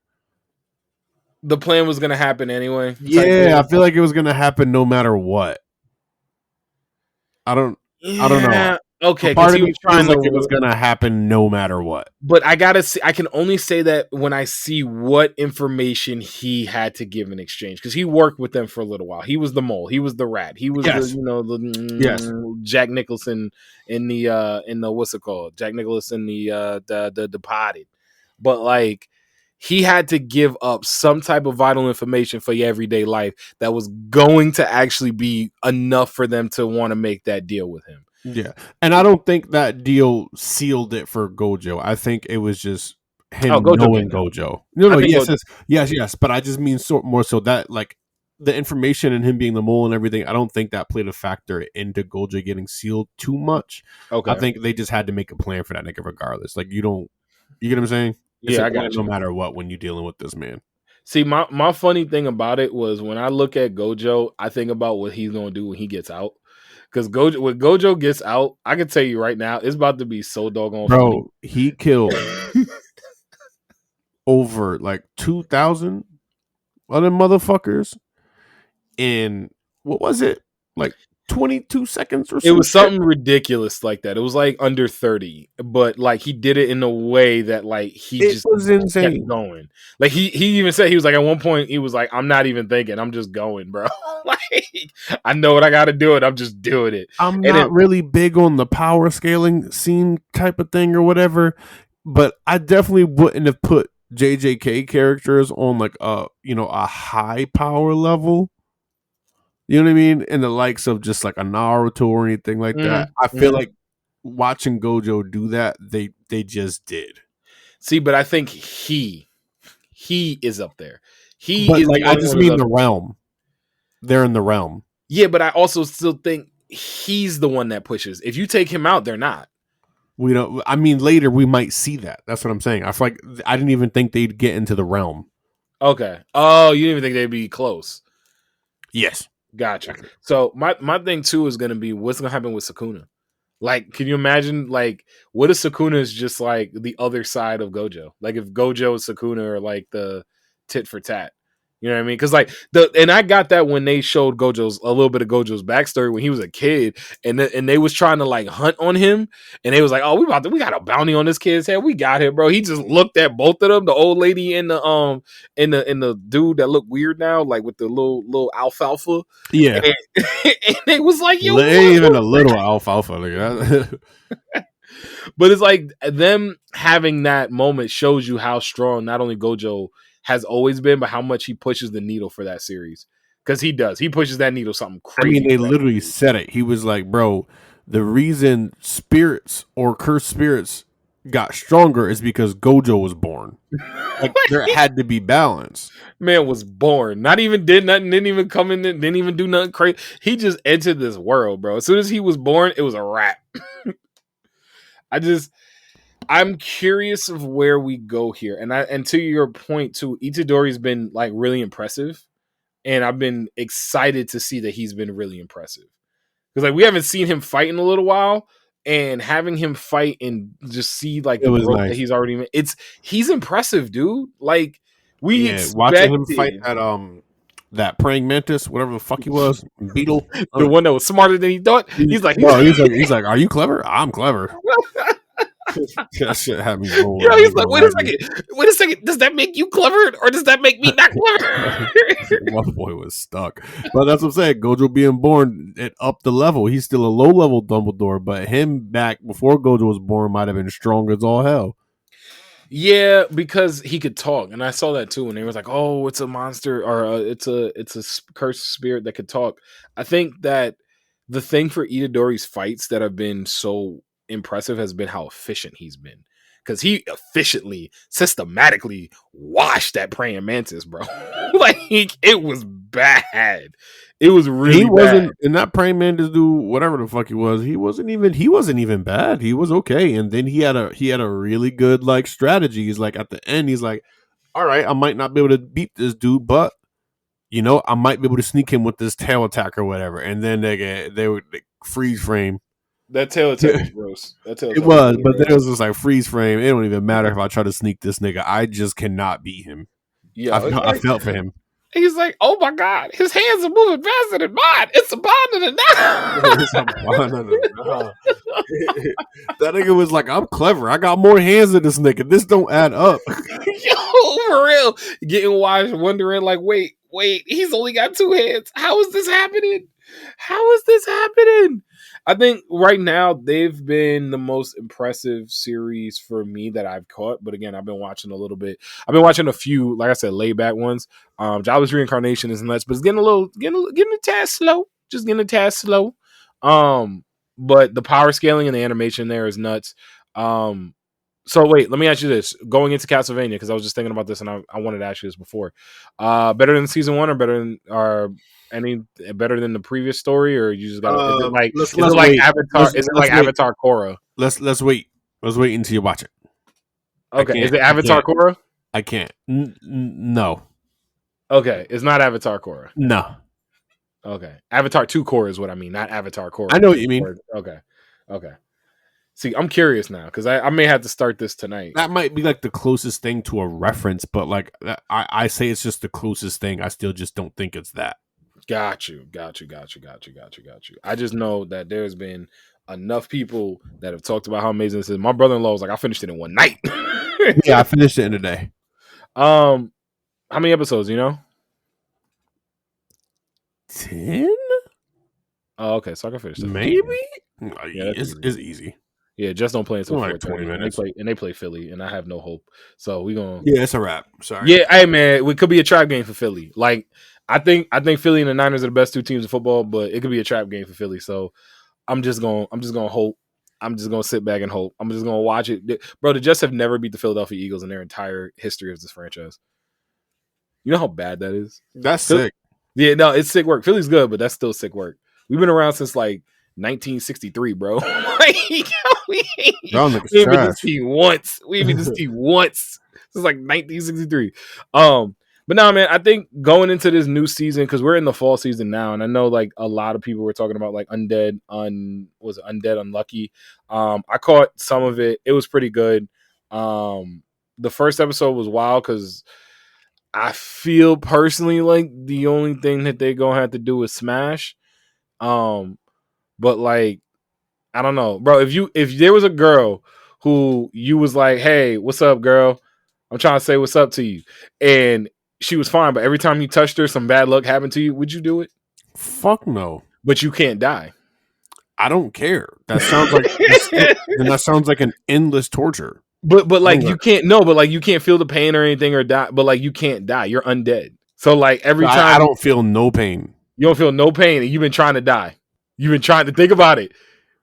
the plan was gonna happen anyway. Yeah, I feel like it was gonna happen no matter what. I don't know. Okay, part of me feels like it was gonna happen no matter what. But I gotta see. I can only say that when I see what information he had to give in exchange, because he worked with them for a little while. He was the mole. He was the rat. He was Jack Nicholson in the what's it called? Jack Nicholson in the Departed. But like he had to give up some type of vital information for your everyday life that was going to actually be enough for them to want to make that deal with him. Yeah, and I don't think that deal sealed it for Gojo. I think it was just him knowing Gojo. No, yes, but I just mean more so that like the information and him being the mole and everything. I don't think that played a factor into Gojo getting sealed too much. Okay, I think they just had to make a plan for that nigga regardless. Like you get what I'm saying? It's I got no matter what when you're dealing with this man. See, my funny thing about it was when I look at Gojo, I think about what he's gonna do when he gets out. Because when Gojo gets out, I can tell you right now, it's about to be so doggone funny. He killed over like 2,000 other motherfuckers in, what was it? Like 22 seconds or something? It was something ridiculous like that. It was like under 30, but like he did it in a way that like it was insane. Kept going. Like he even said, he was like at one point he was like, I'm not even thinking, I'm just going, bro. Like I know what I got to do and I'm just doing it. I'm not really big on the power scaling scene type of thing or whatever, but I definitely wouldn't have put JJK characters on like a high power level. You know what I mean? In the likes of just like a Naruto or anything like that. I feel like watching Gojo do that, they just did. See, but I think he is up there. I just mean the realm. They're in the realm. Yeah, but I also still think he's the one that pushes. If you take him out, they're not. We don't. I mean, later we might see that. That's what I'm saying. I feel like I didn't even think they'd get into the realm. Okay. Oh, you didn't even think they'd be close. Yes. Gotcha. So my thing too is gonna be what's gonna happen with Sukuna. Like, can you imagine, like, what if Sukuna is just like the other side of Gojo? Like, if Gojo and Sukuna are like the tit for tat, you know what I mean? Because like and I got that when they showed Gojo's a little bit of Gojo's backstory when he was a kid, and they was trying to like hunt on him, and they was like, oh, we got a bounty on this kid's head, we got him, bro. He just looked at both of them, the old lady and the dude that looked weird now, like with the little alfalfa. Yeah. And it was like, yo, ain't even a little alfalfa. Like but it's like them having that moment shows you how strong not only Gojo has always been, but how much he pushes the needle for that series. Because he does. He pushes that needle something crazy. I mean, they literally said it. He was like, bro, the reason spirits or cursed spirits got stronger is because Gojo was born. Like, there had to be balance. Man was born. Not even did nothing. Didn't even come in. Didn't even do nothing crazy. He just entered this world, bro. As soon as he was born, it was a wrap. I'm curious of where we go here. And to your point too, Itadori's been like really impressive. And I've been excited to see that he's been really impressive. Because like we haven't seen him fight in a little while. And having him fight and just see like the growth that he's already made. He's impressive, dude. Like watching him fight that praying mantis, whatever the fuck he was, beetle. The one that was smarter than he thought. He's like, are you clever? I'm clever. That shit had me rolling. You know, he's like, wait a second. Does that make you clever, or does that make me not clever? My boy was stuck. But that's what I'm saying. Gojo being born, it upped the level. He's still a low level Dumbledore, but him back before Gojo was born might have been strong as all hell. Yeah, because he could talk, and I saw that too. And they was like, "Oh, it's a monster, or it's a cursed spirit that could talk." I think that the thing for Itadori's fights that have been so impressive has been how efficient he's been, because he efficiently, systematically washed that praying mantis, bro. Like it was bad. It was really he wasn't bad. And that praying mantis dude, whatever the fuck he was, he wasn't even bad. He was okay. And then he had a really good like strategy. He's like at the end, he's like, all right, I might not be able to beat this dude, but you know, I might be able to sneak him with this tail attack or whatever. And then they would freeze frame. That tail attack was gross. It was, but then it was just like freeze frame. It don't even matter if I try to sneak this nigga. I just cannot beat him. Yeah, I felt for him. He's like, oh my god, his hands are moving faster than mine. It's a bond in the now. That nigga was like, I'm clever. I got more hands than this nigga. This don't add up. Yo, for real. Getting washed, wondering like, wait, he's only got 2 hands. How is this happening? I think right now they've been the most impressive series for me that I've caught. But again, I've been watching a little bit. I've been watching a few, like I said, laid back ones. Jobless Reincarnation is nuts, but it's getting a tad slow. Just getting a tad slow. But the power scaling and the animation there is nuts. So wait, let me ask you this. Going into Castlevania, because I was just thinking about this and I wanted to ask you this before. Better than season 1 or better than the previous story, or you just got is it like Avatar Korra? Let's wait. Let's wait until you watch it. Okay. Is it Avatar Korra? I can't. No. Okay. It's not Avatar Korra. No. Okay. Avatar 2 Korra is what I mean, not Avatar Korra. I know what you mean. Okay. See, I'm curious now because I may have to start this tonight. That might be like the closest thing to a reference, but like I say it's just the closest thing. I still just don't think it's that. Got you. I just know that there's been enough people that have talked about how amazing this is. My brother-in-law was like, I finished it in one night. Yeah, I finished it in a day. How many episodes, you know? 10? Oh, okay, so I can finish it. Maybe? Yeah, it's easy. Yeah, just don't play until like 20 minutes. They play Philly, and I have no hope. So we gonna. Yeah, it's a wrap. Sorry. Yeah, hey man, it could be a trap game for Philly. Like I think Philly and the Niners are the best 2 teams in football, but it could be a trap game for Philly. So I'm just gonna hope. I'm just gonna sit back and hope. I'm just gonna watch it, bro. The Jets have never beat the Philadelphia Eagles in their entire history of this franchise. You know how bad that is. That's sick. Yeah, no, it's sick work. Philly's good, but that's still sick work. We've been around since like 1963, bro. Like, we ain't been this team once. We ain't been this team once. This is like 1963. But now, man, I think going into this new season, because we're in the fall season now, and I know like a lot of people were talking about like Undead Unlucky. I caught some of it. It was pretty good. The first episode was wild because I feel personally like the only thing that they're gonna have to do is smash. But like, I don't know, bro. If there was a girl who you was like, hey, what's up, girl? I'm trying to say what's up to you, and she was fine, but every time you touched her, some bad luck happened to you. Would you do it? Fuck no. But you can't die. I don't care. That sounds like then that sounds like an endless torture. But like you can't but like you can't feel the pain or anything or die. But like you can't die. You're undead. So like every time I don't feel no pain. You don't feel no pain, and you've been trying to die. You've been trying to think about it.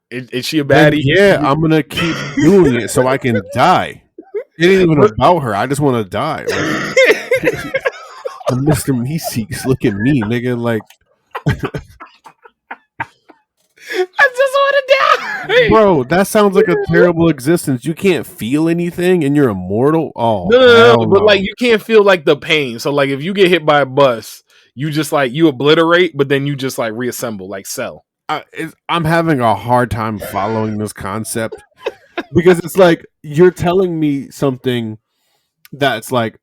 Is she a baddie? Yeah, I'm gonna keep doing it so I can die. It ain't even about her. I just want to die. Like, Mr. Meeseeks, look at me, nigga. Like, I just want to die, bro. That sounds like a terrible existence. You can't feel anything, and you're immortal. Oh, no. But like you can't feel like the pain. So like if you get hit by a bus, you just like you obliterate, but then you just like reassemble, like Cell. I'm having a hard time following this concept because it's like you're telling me something that's like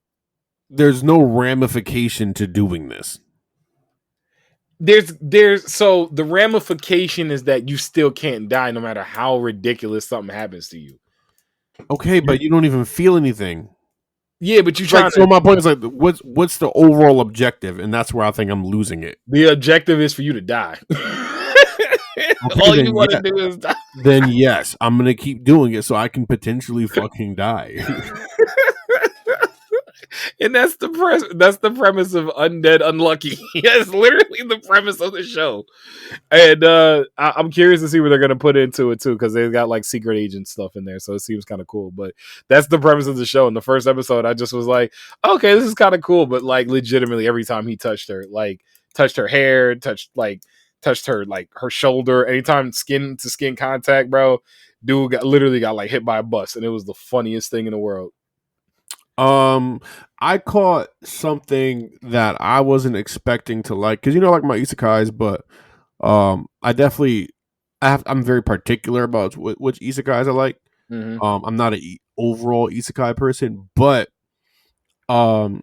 there's no ramification to doing this. There's so the ramification is that you still can't die no matter how ridiculous something happens to you. Okay, but you don't even feel anything. Yeah, but you try. Like, so my point is like, what's the overall objective? And that's where I think I'm losing it. The objective is for you to die. Okay, all you want to do is die. Then yes, I'm gonna keep doing it so I can potentially fucking die. And that's the premise of Undead Unlucky. That's literally the premise of the show. And I'm curious to see what they're gonna put into it too, because they've got like secret agent stuff in there, so it seems kind of cool. But that's the premise of the show. In the first episode, I just was like, okay, this is kind of cool, but like legitimately, every time he touched her, like touched her hair, touched her like her shoulder, anytime skin to skin contact, bro, dude literally got like hit by a bus, and it was the funniest thing in the world. I caught something that I wasn't expecting to like, because like my isekais, but I'm very particular about which isekais I like. Mm-hmm. I'm not an overall isekai person, but Shangri-La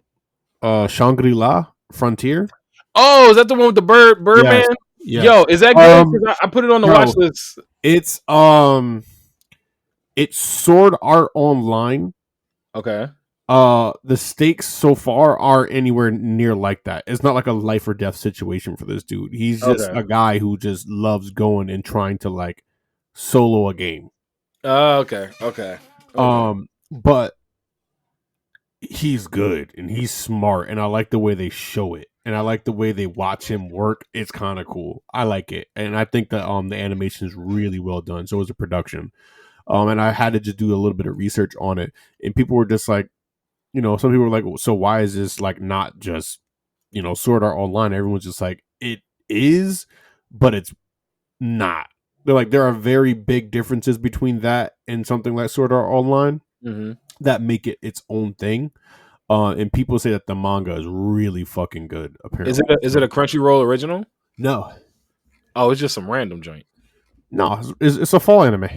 Frontier. Oh, is that the one with the Birdman? Yes. Yes. Yo, is that good? I put it on the watch list. It's Sword Art Online. Okay. The stakes so far aren't anywhere near like that. It's not like a life or death situation for this dude. He's just a guy who just loves going and trying to like solo a game. Okay. But he's good and he's smart, and I like the way they show it, and I like the way they watch him work. It's kind of cool. I like it, and I think that the animation is really well done. So is the production. And I had to just do a little bit of research on it, and people were just like, some people were like, so why is this like not just, Sword Art Online? Everyone's just like, it is, but it's not. They're like, there are very big differences between that and something like Sword Art Online that make it its own thing. And people say that the manga is really fucking good. Apparently, is it a Crunchyroll original? No. Oh, it's just some random joint. No, it's a fall anime.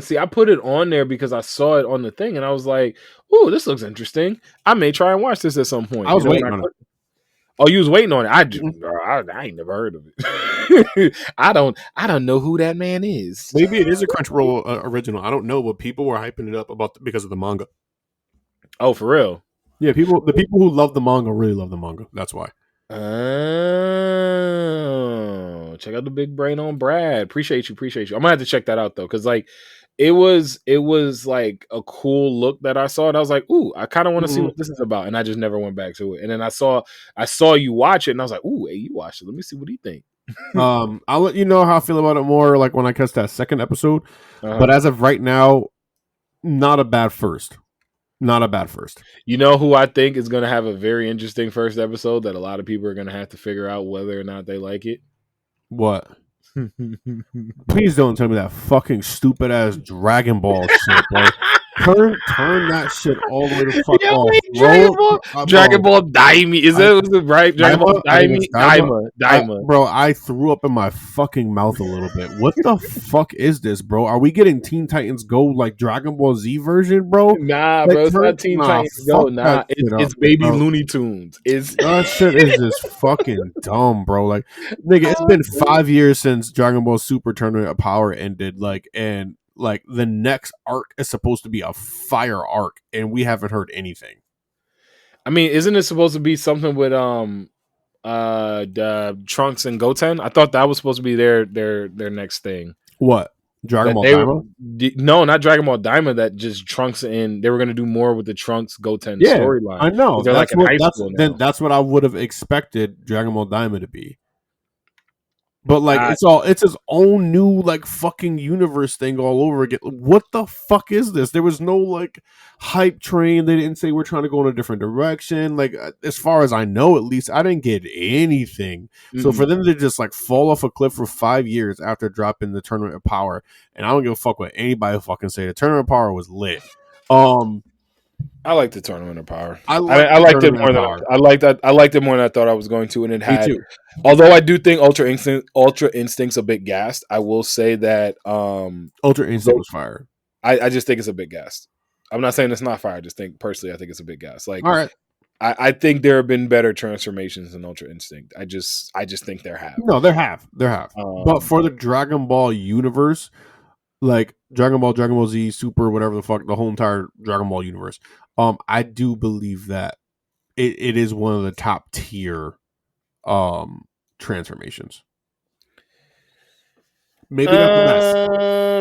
See, I put it on there because I saw it on the thing, and I was like, "Ooh, this looks interesting. I may try and watch this at some point." I was waiting on it. Oh, you was waiting on it. I ain't never heard of it. I don't know who that man is. Maybe it is a Crunchyroll original. I don't know, but people were hyping it up because of the manga. Oh, for real? Yeah, the people who love the manga really love the manga. That's why. Oh, check out the big brain on Brad. Appreciate you. I'm gonna have to check that out though, because like it was like a cool look that I saw, and I was like, ooh, I kind of want to see what this is about, and I just never went back to it. And then I saw you watch it, and I was like, ooh, hey, you watched it. Let me see what he think. I'll let you know how I feel about it more like when I catch that second episode. But as of right now, not a bad first. Not a bad first. You know who I think is going to have a very interesting first episode that a lot of people are going to have to figure out whether or not they like it? What? Please don't tell me that fucking stupid ass Dragon Ball shit, bro. Turn that shit all the way the fuck off. Dragon Ball Daima. Was it right? Dragon Ball Daima. Bro, I threw up in my fucking mouth a little bit. What the fuck is this, bro? Are we getting Teen Titans Go like Dragon Ball Z version, bro? Nah, bro, it's not Teen Titans Go. Nah, it's Baby Looney Tunes. That shit is just fucking dumb, bro. Like, nigga, it's been 5 years since Dragon Ball Super Tournament of Power ended, and the next arc is supposed to be a fire arc, and we haven't heard anything. I mean, isn't it supposed to be something with the Trunks and Goten? I thought that was supposed to be their next thing. What? Dragon Ball Daima? No, not Dragon Ball Daima. That just Trunks, and they were going to do more with the Trunks Goten storyline. I know. That's what I would have expected Dragon Ball Daima to be. But it's his own new fucking universe thing all over again. What the fuck is this? There was no hype train. They didn't say we're trying to go in a different direction. As far as I know, at least I didn't get anything. Mm-hmm. So for them to just fall off a cliff for 5 years after dropping the Tournament of Power, and I don't give a fuck what anybody fucking say. The Tournament of Power was lit. I like the Tournament of Power. I liked it more than I liked it more than I thought I was going to, and it had. Although I do think Ultra Instinct's a bit gassed, I will say that Ultra Instinct was fire. I just think it's a bit gassed. I'm not saying it's not fire. I just think personally, I think it's a bit gassed. All right. I think there have been better transformations in Ultra Instinct. I just think there have. No, there have. But for the Dragon Ball universe, Dragon Ball Z, Super, whatever the fuck, the whole entire Dragon Ball universe, I do believe that it is one of the top tier transformations. Maybe not the best.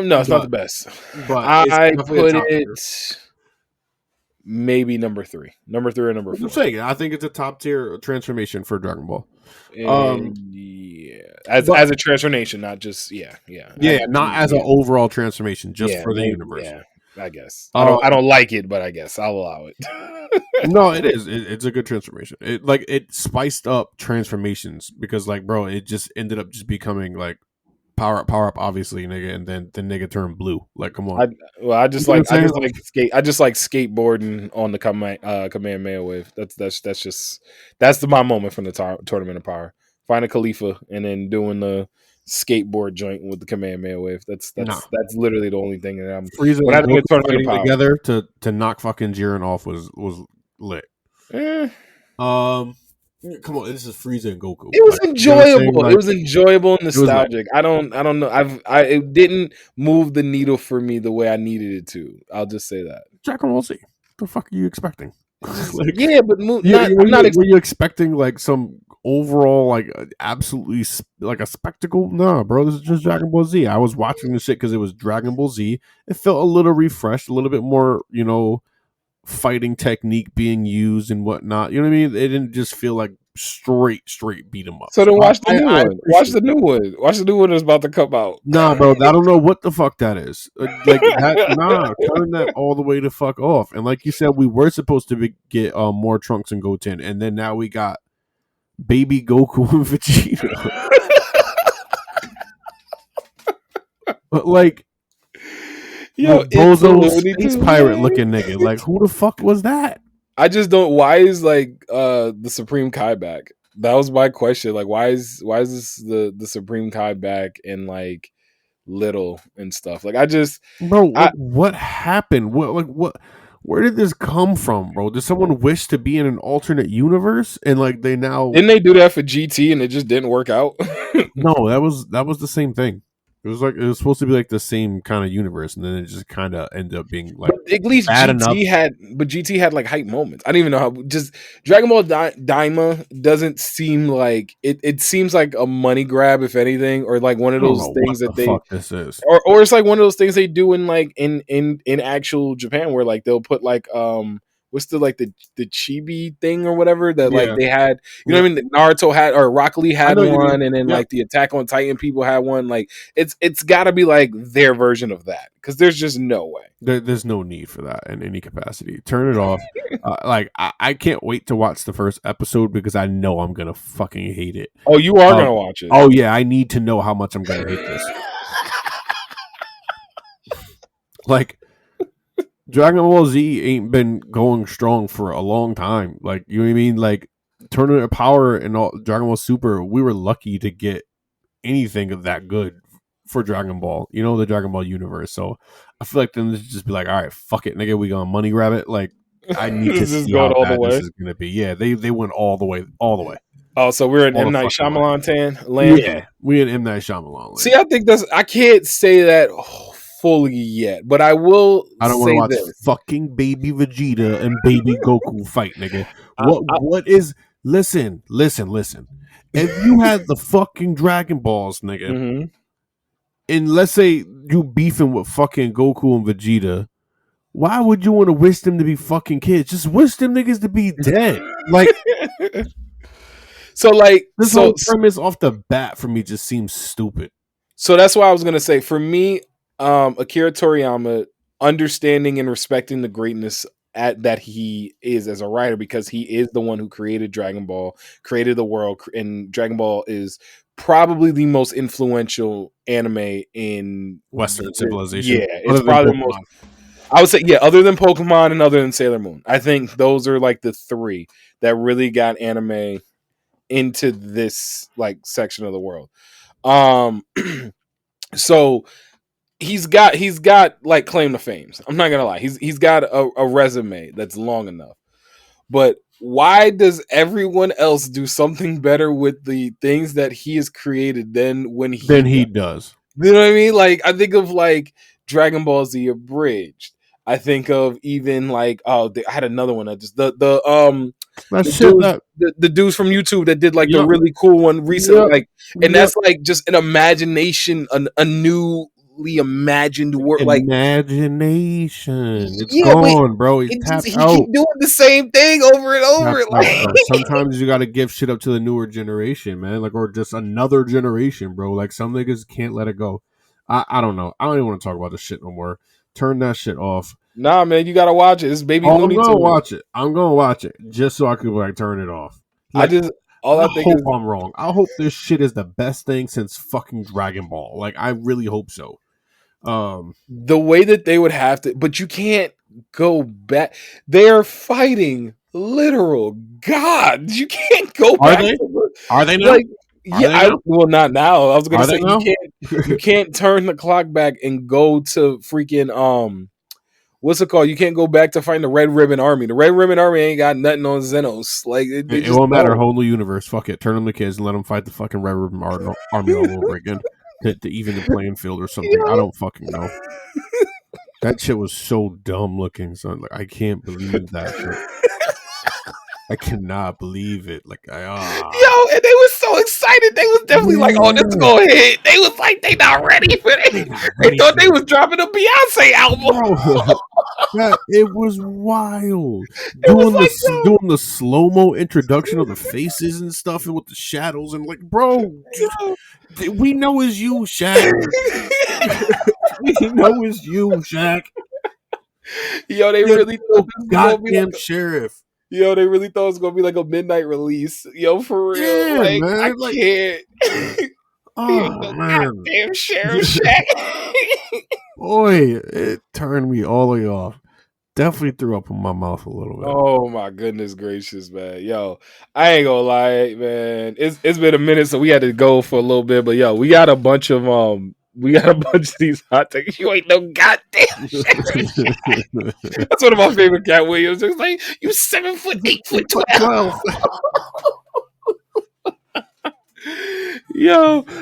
No, it's not the best. But I put it maybe number 3. Number 3 or number 4. I'm saying, I think it's a top tier transformation for Dragon Ball. As a transformation, not just not as an overall transformation, just for the universe. Yeah, I guess I don't like it, but I guess I'll allow it. No, it is. It's a good transformation. It spiced up transformations because bro, it just ended up just becoming power up, obviously, nigga, and then the nigga turned blue. Come on. I just like skateboarding on the Kamehameha wave. That's my moment from the Tournament of Power. Find a Khalifa and then doing the skateboard joint with the Kamehameha wave. That's literally the only thing that I'm freezing when I think Tournament of together to knock fucking Jiren off was lit. Come on, this is Frieza and Goku. It was enjoyable. It was enjoyable and nostalgic. I don't know. It didn't move the needle for me the way I needed it to. I'll just say that. Dragon Ball Z. The fuck are you expecting? Were you expecting some overall absolutely a spectacle? No, bro. This is just Dragon Ball Z. I was watching this shit because it was Dragon Ball Z. It felt a little refreshed, a little bit more, fighting technique being used and whatnot. You know what I mean? It didn't just feel like straight beat 'em up. So then watch the new one. Watch the new one. Watch the new one that's about to come out. Nah, bro, I don't know what the fuck that is. Turn that all the way the fuck off. And like you said, we were supposed to get more Trunks and Goten, and then now we got baby Goku and Vegeta. But yo, Bozo space pirate looking nigga. Who the fuck was that? I just don't. Why is the Supreme Kai back? That was my question. Why is this the Supreme Kai back and little and stuff? What happened? What? Where did this come from, bro? Did someone wish to be in an alternate universe and they now didn't they do that for GT and it just didn't work out? No, that was the same thing. It was supposed to be the same kind of universe, and then it just kind of ended up being But at least GT had hype moments. I don't even know how. Just Dragon Ball Daima doesn't seem like it. It seems like a money grab, if anything, or one of those things that they. Fuck this is. Or it's one of those things they do in in actual Japan, where they'll put what's the chibi thing or whatever that like they had, you know what I mean? Naruto had, or Rock Lee had one, and then like the Attack on Titan people had one. Like it's got to be like their version of that, because there's just no way. There's no need for that in any capacity. Turn it off. Like I can't wait to watch the first episode because I know I'm gonna fucking hate it. Oh, you are gonna watch it? Oh yeah, I need to know how much I'm gonna hate this. Like, Dragon Ball Z ain't been going strong for a long time. Like, you know what I mean? Like, Tournament of Power and all, Dragon Ball Super, we were lucky to get anything of that good for Dragon Ball, you know, the Dragon Ball universe. So I feel like then this just be like, all right, fuck it, nigga, we gonna money grab it. Like, I need to see how bad this is gonna be. Yeah, they went all the way. Oh, so we're in M. Night Shyamalan land? Yeah, we in M. Night Shyamalan land. See, I think I can't say that fully yet, but I will. I don't want to watch fucking baby Vegeta and baby Goku fight, nigga. What is? Listen. If you had the fucking Dragon Balls, nigga, and let's say you beefing with fucking Goku and Vegeta, why would you want to wish them to be fucking kids? Just wish them niggas to be dead. Like, so like this whole premise off the bat for me just seems stupid. So that's why I was gonna say, for me, Akira Toriyama, understanding and respecting the greatness that he is as a writer, because he is the one who created Dragon Ball, created the world, and Dragon Ball is probably the most influential anime in Western civilization. Yeah, it's probably the most. I would say, yeah, other than Pokemon and other than Sailor Moon. I think those are like the three that really got anime into this like section of the world. So he's got like claim to fame. I'm not gonna lie. He's got a resume that's long enough. But why does everyone else do something better with the things that he has created than he does? You know what I mean? Like, I think of like Dragon Ball Z Abridged. I think of even like I had another one. I just the dudes from YouTube that did like the really cool one recently. Like, and that's like just an imagination, a newly imagined world. Like imagination, it's gone, bro. He keep doing the same thing over and over. Like, sometimes you got to give shit up to the newer generation, man. Like, or just another generation, bro. Like, some niggas can't let it go. I don't know. I don't even want to talk about this shit no more. Turn that shit off. Nah, man, you gotta watch it. It's baby. I'm gonna watch it. I'm gonna watch it just so I could like turn it off. Like, I hope I'm wrong. I hope this shit is the best thing since fucking Dragon Ball. Like, I really hope so. The way that they would have to, but you can't go back. They are fighting literal gods. You can't go back. Are they now? Like, well, not now. I was gonna say you can't turn the clock back and go to freaking what's it called? You can't go back to find the Red Ribbon Army. The Red Ribbon Army ain't got nothing on Xenos. Like, it won't matter. Whole new universe. Fuck it. Turn them to kids and let them fight the fucking Red Ribbon Army all over again to even the playing field or something. I don't fucking know. That shit was so dumb looking, son. Like, I can't believe that shit. I cannot believe it. Like, and they was so excited. They was definitely like, "Oh, this is gonna hit." They was like, "They not ready for it." They thought they was dropping a Beyonce album. It was wild. Doing the slow mo introduction of the faces and stuff, and with the shadows, and like, bro, we know it's you, Shaq. We know it's you, Shaq. They really thought goddamn sheriff. They really thought it was gonna be like a midnight release. For real. Yeah, like, man. I can't. Oh, man. Goddamn Sheriff Shack. Boy, it turned me all the way off. Definitely threw up in my mouth a little bit. Oh my goodness gracious, man. I ain't gonna lie, man. It's been a minute, so we had to go for a little bit, but we got a bunch of these hot takes. You ain't no goddamn shit. That's one of my favorite Cat Williams. It's like, you 7 foot, 8 foot 12.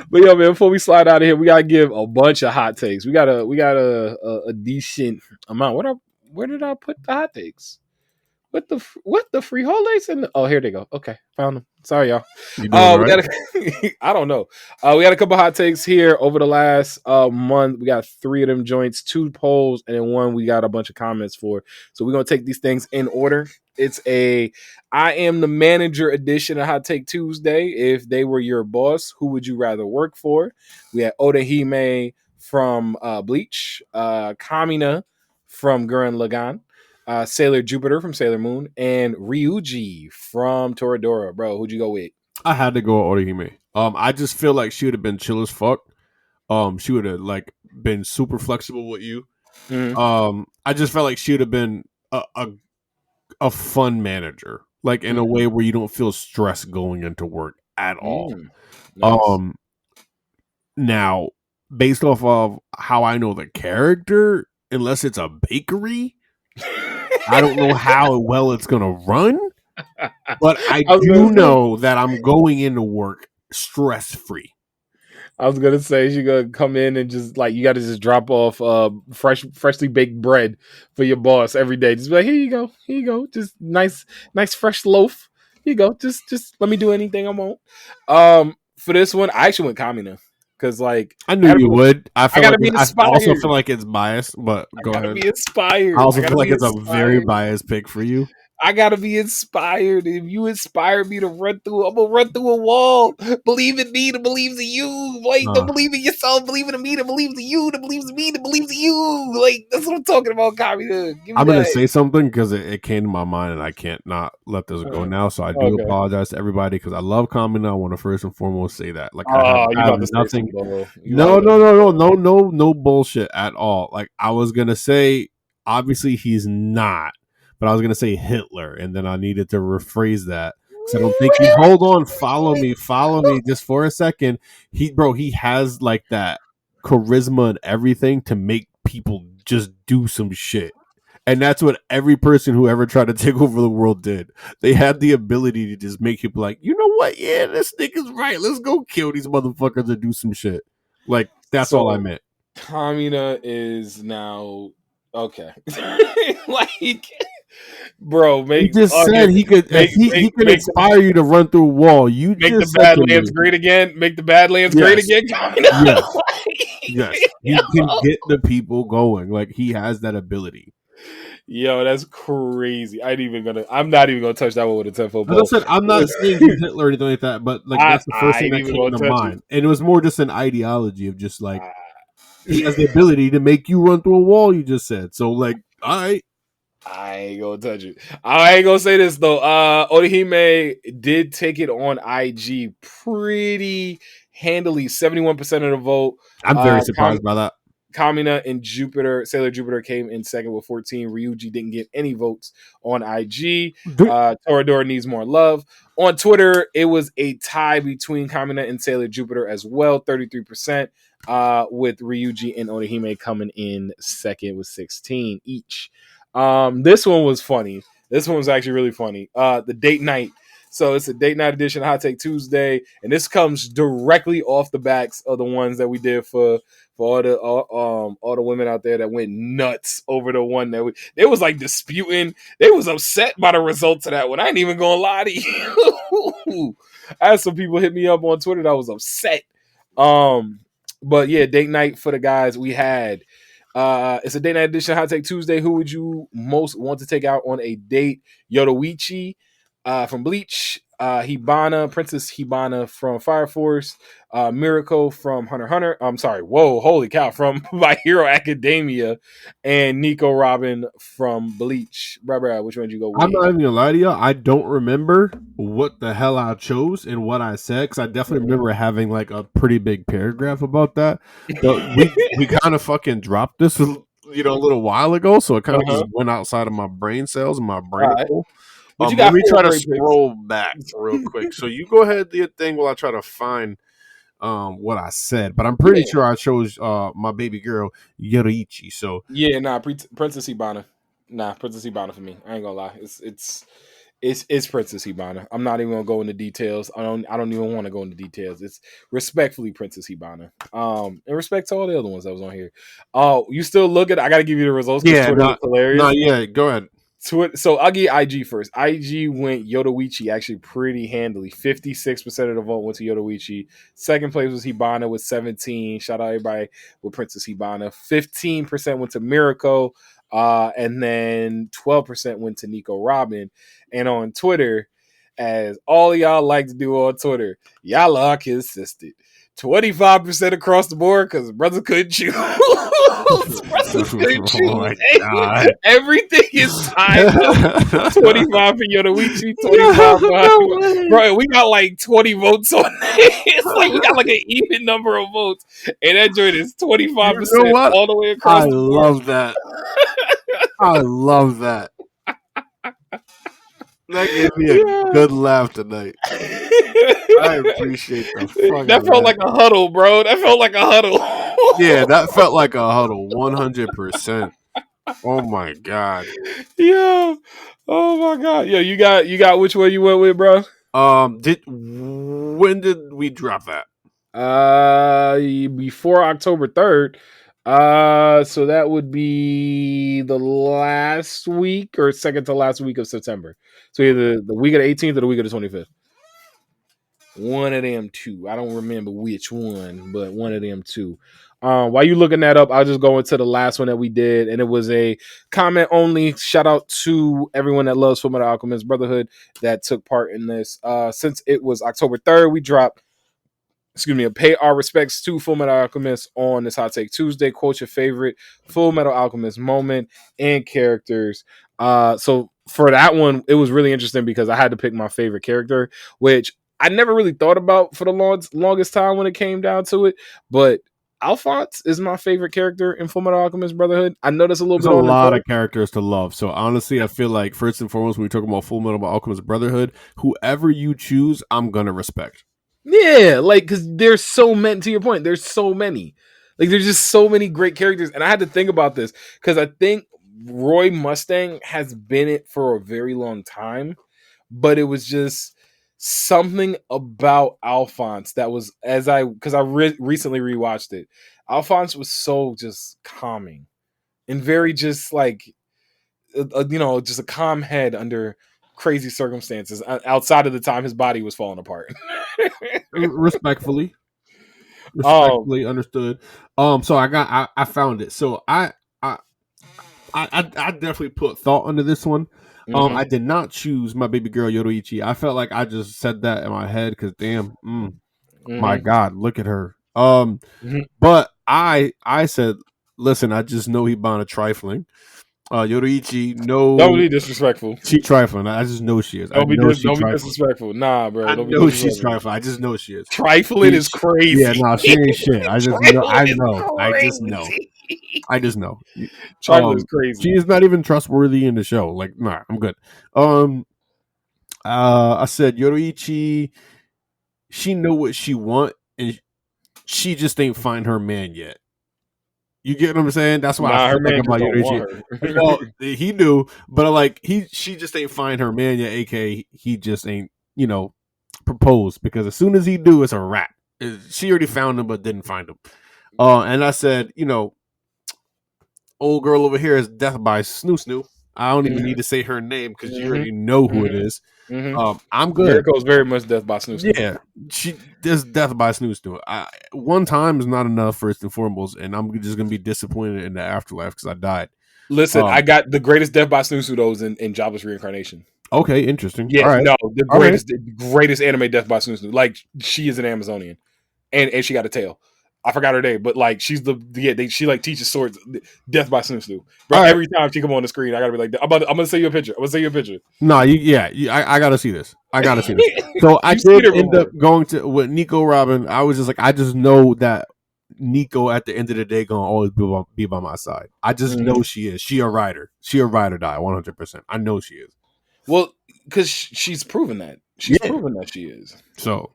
But man, before we slide out of here, we gotta give a bunch of hot takes. We got a decent amount. Where did I put the hot takes? What the frijoles and oh, here they go. Okay, found them. Sorry, y'all. You doing all right? I don't know. We had a couple hot takes here over the last month. We got 3 of them joints, 2 polls, and then 1 we got a bunch of comments for. So we're gonna take these things in order. It's a I am the manager edition of Hot Take Tuesday. If they were your boss, who would you rather work for? We had Odahime from Bleach, Kamina from Gurren Lagann, Sailor Jupiter from Sailor Moon, and Ryuji from Toradora. Bro, who'd you go with? I had to go Orihime. I just feel like she would have been chill as fuck. She would have like been super flexible with you. I just felt like she would have been a fun manager, like in a way where you don't feel stress going into work at all. Nice. Now, based off of how I know the character, unless it's a bakery, I don't know how well it's gonna run. But I do know that I'm going into work stress free. I was gonna say she gonna come in and just like you got to just drop off freshly baked bread for your boss every day. Just be like, here you go, just nice fresh loaf. Here you go, just let me do anything I want. For this one, I actually went Kamina because like I knew you would. I gotta be inspired. I also feel like it's biased, but go ahead. Be inspired. I also feel like it's a very biased pick for you. I gotta be inspired. If you inspire me to run through, I'm gonna run through a wall. Believe in me that believes in you. Like, don't believe in yourself. Believe in me that believes in you. That believes in me that believes in you. Like, that's what I'm talking about, Kamina. I'm gonna say something because it came to my mind and I can't not let this go now. So I do apologize to everybody because I love Kamina. I want to first and foremost say that. Like, I have nothing. No bullshit at all. Like, I was gonna say, obviously he's not. But I was going to say Hitler, and then I needed to rephrase that. So I don't think he... Hold on, follow me just for a second. He has like that charisma and everything to make people just do some shit. And that's what every person who ever tried to take over the world did. They had the ability to just make people like, you know what? Yeah, this nigga's right. Let's go kill these motherfuckers and do some shit. Like, that's all I meant. Kamina is now... Okay. Like... Bro, he just said he could inspire you to run through a wall. You make just the Badlands great again. Make the Badlands great again. Yes, he can get the people going. Like he has that ability. Yo, that's crazy. I'm not even gonna touch that one with a 10-foot pole. Listen, I'm not saying he's Hitler or anything like that, but like that's the first thing that came to mind. And it was more just an ideology of just like he has the ability to make you run through a wall. You just said so. Like, all right. I ain't gonna touch it. I ain't gonna say this though. Odahime did take it on IG pretty handily, 71% of the vote. I'm very surprised by that. Kamina and Sailor Jupiter came in second with 14. Ryuji didn't get any votes on IG. Toradora needs more love. On Twitter, it was a tie between Kamina and Sailor Jupiter as well, 33%, with Ryuji and Odahime coming in second with 16 each. This one was funny. This one was actually really funny. The date night. So it's a date night edition of Hot Take Tuesday, and this comes directly off the backs of the ones that we did for all the women out there that went nuts over the one that they was like disputing. They was upset by the results of that one. I ain't even gonna lie to you. I had some people hit me up on Twitter that was upset. But yeah, date night for the guys we had. It's a date night edition of Hot Take Tuesday. Who would you most want to take out on a date? Yoruichi from Bleach, Princess Hibana from Fire Force, Miracle from Hunter x Hunter. I'm sorry, holy cow, from My Hero Academia, and Nico Robin from Bleach. Bruh, which one did you go with? I'm not even gonna lie to you. I don't remember what the hell I chose and what I said because I definitely remember having like a pretty big paragraph about that. But we kind of fucking dropped this, a little while ago, so it kind of just went outside of my brain cells and my brain hole. Let me try to scroll back real quick. So you go ahead, do your thing while I try to find what I said. But I'm pretty sure I chose my baby girl Yoruichi. So Princess Hibana. Princess Hibana for me. I ain't gonna lie. It's Princess Hibana. I'm not even gonna go into details. I don't even want to go into details. It's respectfully Princess Hibana. In respect to all the other ones that was on here. Oh, you still look at? I gotta give you the results. Yeah, hilarious. No, yeah, go ahead. So I'll get IG first. IG went Yodoichi actually pretty handily. 56% of the vote went to Yodoichi. Second place was Hibana with 17. Shout out everybody with Princess Hibana. 15% went to Miracle. And then 12% went to Nico Robin. And on Twitter, as all y'all like to do on Twitter, y'all are consistent. 25% across the board because brother couldn't choose. Brother couldn't choose. Oh everything is tied up. 25 for Yodoichi, 25 for bro. We got like 20 votes on it. It's like we got like an even number of votes, and that joint is 25% all the way across. I love that. I love that. That gave me a good laugh tonight. I appreciate the that felt like a huddle, bro. That felt like a huddle. Yeah, that felt like a huddle, 100%. Oh my god. Yeah. Oh my god. Yeah, you got which one you went with, bro? When did we drop that? Before October 3rd. So that would be the last week or second to last week of September. So either the week of the 18th or the week of the 25th. One of them two. I don't remember which one, but one of them two. While you looking that up, I'll just go into the last one that we did, and it was a comment only. Shout out to everyone that loves Fullmetal Alchemist Brotherhood that took part in this. Since it was October 3rd, we dropped pay our respects to Fullmetal Alchemist on this Hot Take Tuesday. Quote your favorite Fullmetal Alchemist moment and characters. So for that one, it was really interesting because I had to pick my favorite character, which I never really thought about for the longest time when it came down to it. But Alphonse is my favorite character in Fullmetal Alchemist Brotherhood. I know that's a There's a lot of characters to love. So honestly, I feel like first and foremost, when we talk about Fullmetal Alchemist Brotherhood, whoever you choose, I'm gonna respect. Yeah, like because there's so many. To your point, there's so many. Like there's just so many great characters, and I had to think about this because I think Roy Mustang has been it for a very long time, but it was just something about Alphonse that was recently rewatched it. Alphonse was so just calming and very just like just a calm head under crazy circumstances outside of the time his body was falling apart. Respectfully understood. So I found it. So I definitely put thought into this one. Mm-hmm. I did not choose my baby girl Yodoichi. I felt like I just said that in my head because damn, my God, look at her. But I said, listen, I just know Hibana trifling. Yodoichi, no, don't be disrespectful. She trifling. I just know she is. Don't be disrespectful. Nah, bro. I know she's trifling. I just know she is. Trifling is crazy. Yeah, no, she ain't shit. I just know. I just know. Trifling is crazy. She is not even trustworthy in the show. Like, nah, I'm good. I said Yodoichi. She know what she want, and she just ain't find her man yet. You get what I'm saying? That's why I feel like about Yodoichi. Well, he knew, but she just ain't find her man yet. AK, he just ain't proposed because as soon as he do, it's a wrap. She already found him, but didn't find him. And I said, old girl over here is death by Snoo. I don't even need to say her name because you already know who it is. I'm good. Miracle's very much death by Snoo. Yeah, she does death by Snoo. One time is not enough, first and foremost, and I'm just gonna be disappointed in the afterlife because I died. Listen, I got the greatest death by Snoo those in Jobless Reincarnation. Okay, interesting. Yeah, right. No, the greatest anime death by Snoo. Like she is an Amazonian, and she got a tail. I forgot her name, but she teaches swords. Death by Snoo. But right. Every time she come on the screen, I gotta be like, I'm gonna send you a picture. No, I gotta see this. So I did end up going with Nico Robin. I was just like, I just know that Nico at the end of the day gonna always be by my side. I just know she is. She a rider. She a ride or die, 100%. I know she is. Well, because she's proven that. She's proven that she is. So.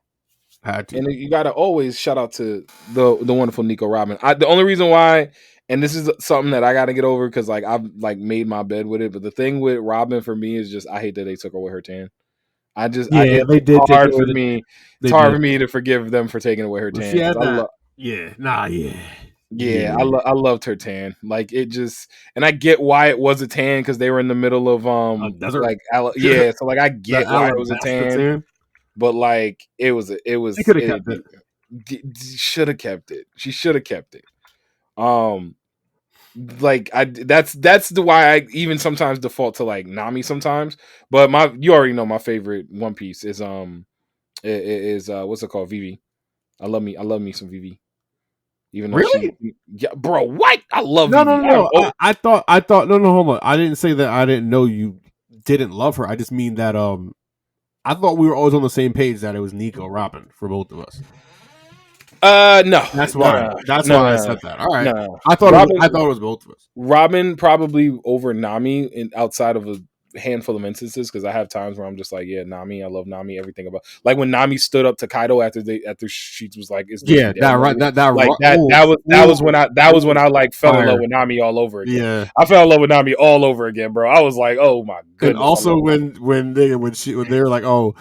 And you gotta always shout out to the wonderful Nico Robin. The only reason why, and this is something that I gotta get over because I've made my bed with it. But the thing with Robin for me is just I hate that they took away her tan. They did. It's hard for me to forgive them for taking away her tan. Yeah. Yeah, I loved her tan. Like it just, and I get why it was a tan because they were in the middle of desert. like yeah, so like I The get why it was a Alabasta tan, tan. but like They could have kept it. should have kept it. She should have kept it. Um, like that's the why I even sometimes default to like Nami sometimes. But you already know my favorite One Piece is is what's it called, Vivi. I love me some Vivi. Even though she, Really? yeah, bro, what? I love No, no, Vivi. no. I thought. No, no. Hold on. I didn't say that. I didn't know you didn't love her. I just mean that. I thought we were always on the same page that it was Nico Robin for both of us. No, That's no, why. no, That's no, why I no, said that. All right. no. I thought. Robin, I thought it was both of us. Robin probably over Nami in outside of a handful of instances because I have times where I'm just like, yeah, Nami, I love Nami, everything about like when Nami stood up to Kaido after she was like, it's Luffy Yeah, dead, that right. That like right. that was when I like fell in love Fire. with Nami all over again. Yeah. I fell in love with Nami all over again, bro. I was like, oh my And goodness. also when they were like, oh,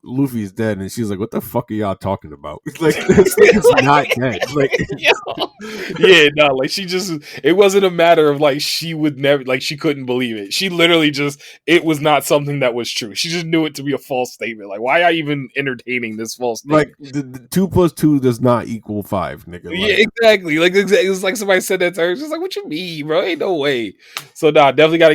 Luffy's dead, and she's like, what the fuck are y'all talking about? Like this nigga's not dead. Like yeah, no, like she just it wasn't a matter of like she would never like she couldn't believe it. She literally just it was not something that was true. She just knew it to be a false statement. Like why are you even entertaining this false statement? like the 2 + 2 does not equal 5, nigga. Yeah, Like, exactly. Like it was like somebody said that to her. She's like, "What you mean, bro? Ain't no way." So nah, definitely got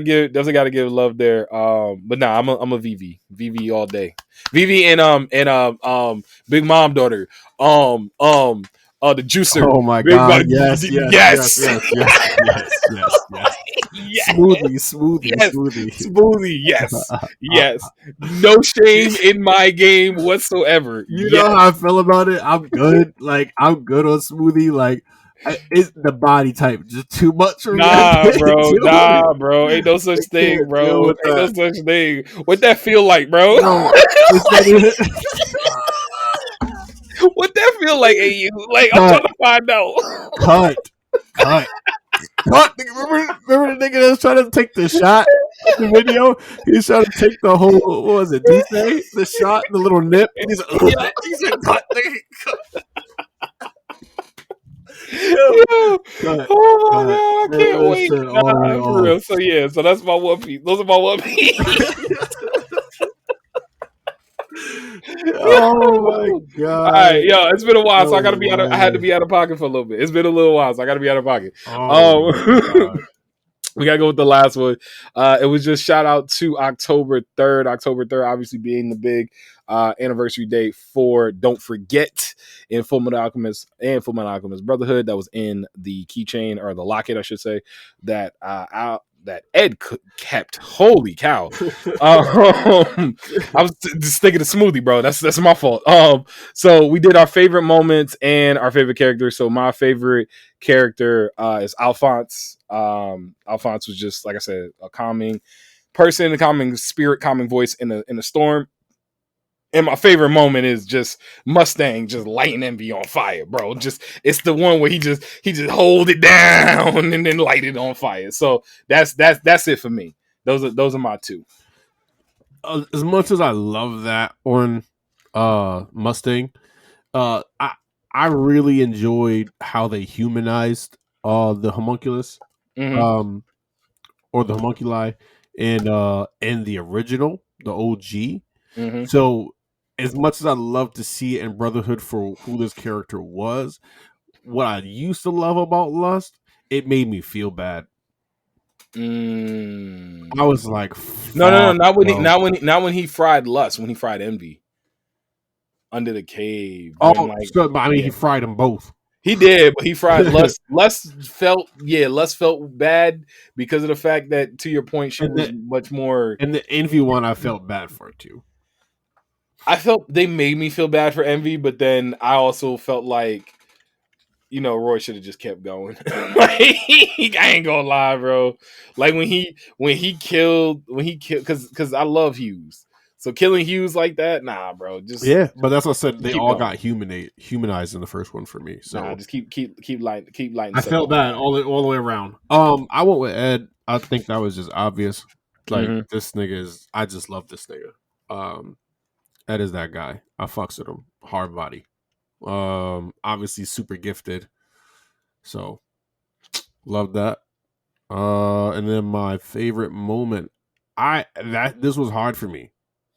to give love there. But nah, I'm a VV all day. VV and Big Mom daughter. The juicer. oh my Big god, Mom. yes, yes, yes, Yes. yes, yes, yes, yes, yes. Yes. Yes. Smoothie. Smoothie. Yes. Yes. No shame in my game whatsoever. You Yes. know how I feel about it. I'm good. Like I'm good on Smoothie. Like it's the body type just too much for me. Nah, bro. Deal with it. Nah, bro. Ain't no such I thing, can't deal bro. with Ain't no that. such thing. What that feel like, bro? No, it's not even. What that feel like, AU? Like, I'm Cut, trying to find out. cut, cut, cut. Remember the nigga that was trying to take the shot in the video? He was trying to take the whole, what was it, Duce? The shot, the little nip. And he's like, Yeah. he said, cut, nigga, cut. Yo. Cut, Oh my cut. god, I can't That wait. shit all the way Nah, for real. off. So yeah, so that's my One Piece. Those are my One Piece. Oh my All right, god. yo, it's been a while, so No I gotta be out. I had to way. be out of pocket for a little bit. It's been a little while, so I gotta be out of pocket. Oh my god. We gotta go with the last one. It was just shout out to October 3rd. October 3rd, obviously being the big anniversary date for Don't Forget in Full Metal Alchemist and Full Metal Alchemist Brotherhood. That was in the keychain or the locket, I should say, that that Ed kept. Holy cow! I was just thinking of Smoothie, bro. That's my fault. So we did our favorite moments and our favorite characters. So my favorite character is Alphonse. Alphonse was just like I said, a calming person, a calming spirit, calming voice in a storm. And my favorite moment is just Mustang just lighting Envy on fire, bro. Just it's the one where he just hold it down and then light it on fire. So that's it for me. Those are my two. As much as I love that on Mustang, I really enjoyed how they humanized the homunculus, Mm-hmm. or the homunculi in the original, the OG. Mm-hmm. So as much as I love to see it in Brotherhood for who this character was, what I used to love about Lust, it made me feel bad. I was like, No, fuck, not when bro. not when he fried Lust, when he fried Envy under the cave. When Oh, like so, but I mean, he fried them both. he did, but he fried Lust. Lust felt bad because of the fact that, to your point, she And was much more. and the Envy one, I felt bad for it too. I felt they made me feel bad for Envy, but then I also felt like, Roy should have just kept going. Like, I ain't gonna lie, bro. Like when he killed because I love Hughes. So killing Hughes like that, nah, bro. Just Yeah, but that's what I said. They keep all going. got humanized in the first one for me. So Nah, just keep lighting. I felt bad all the way around. I went with Ed. I think that was just obvious. Like Mm-hmm. this nigga is. I just love this nigga. Ed is that guy. I fucks with him. Hard body. Obviously super gifted. So love that. And then my favorite moment, this was hard for me.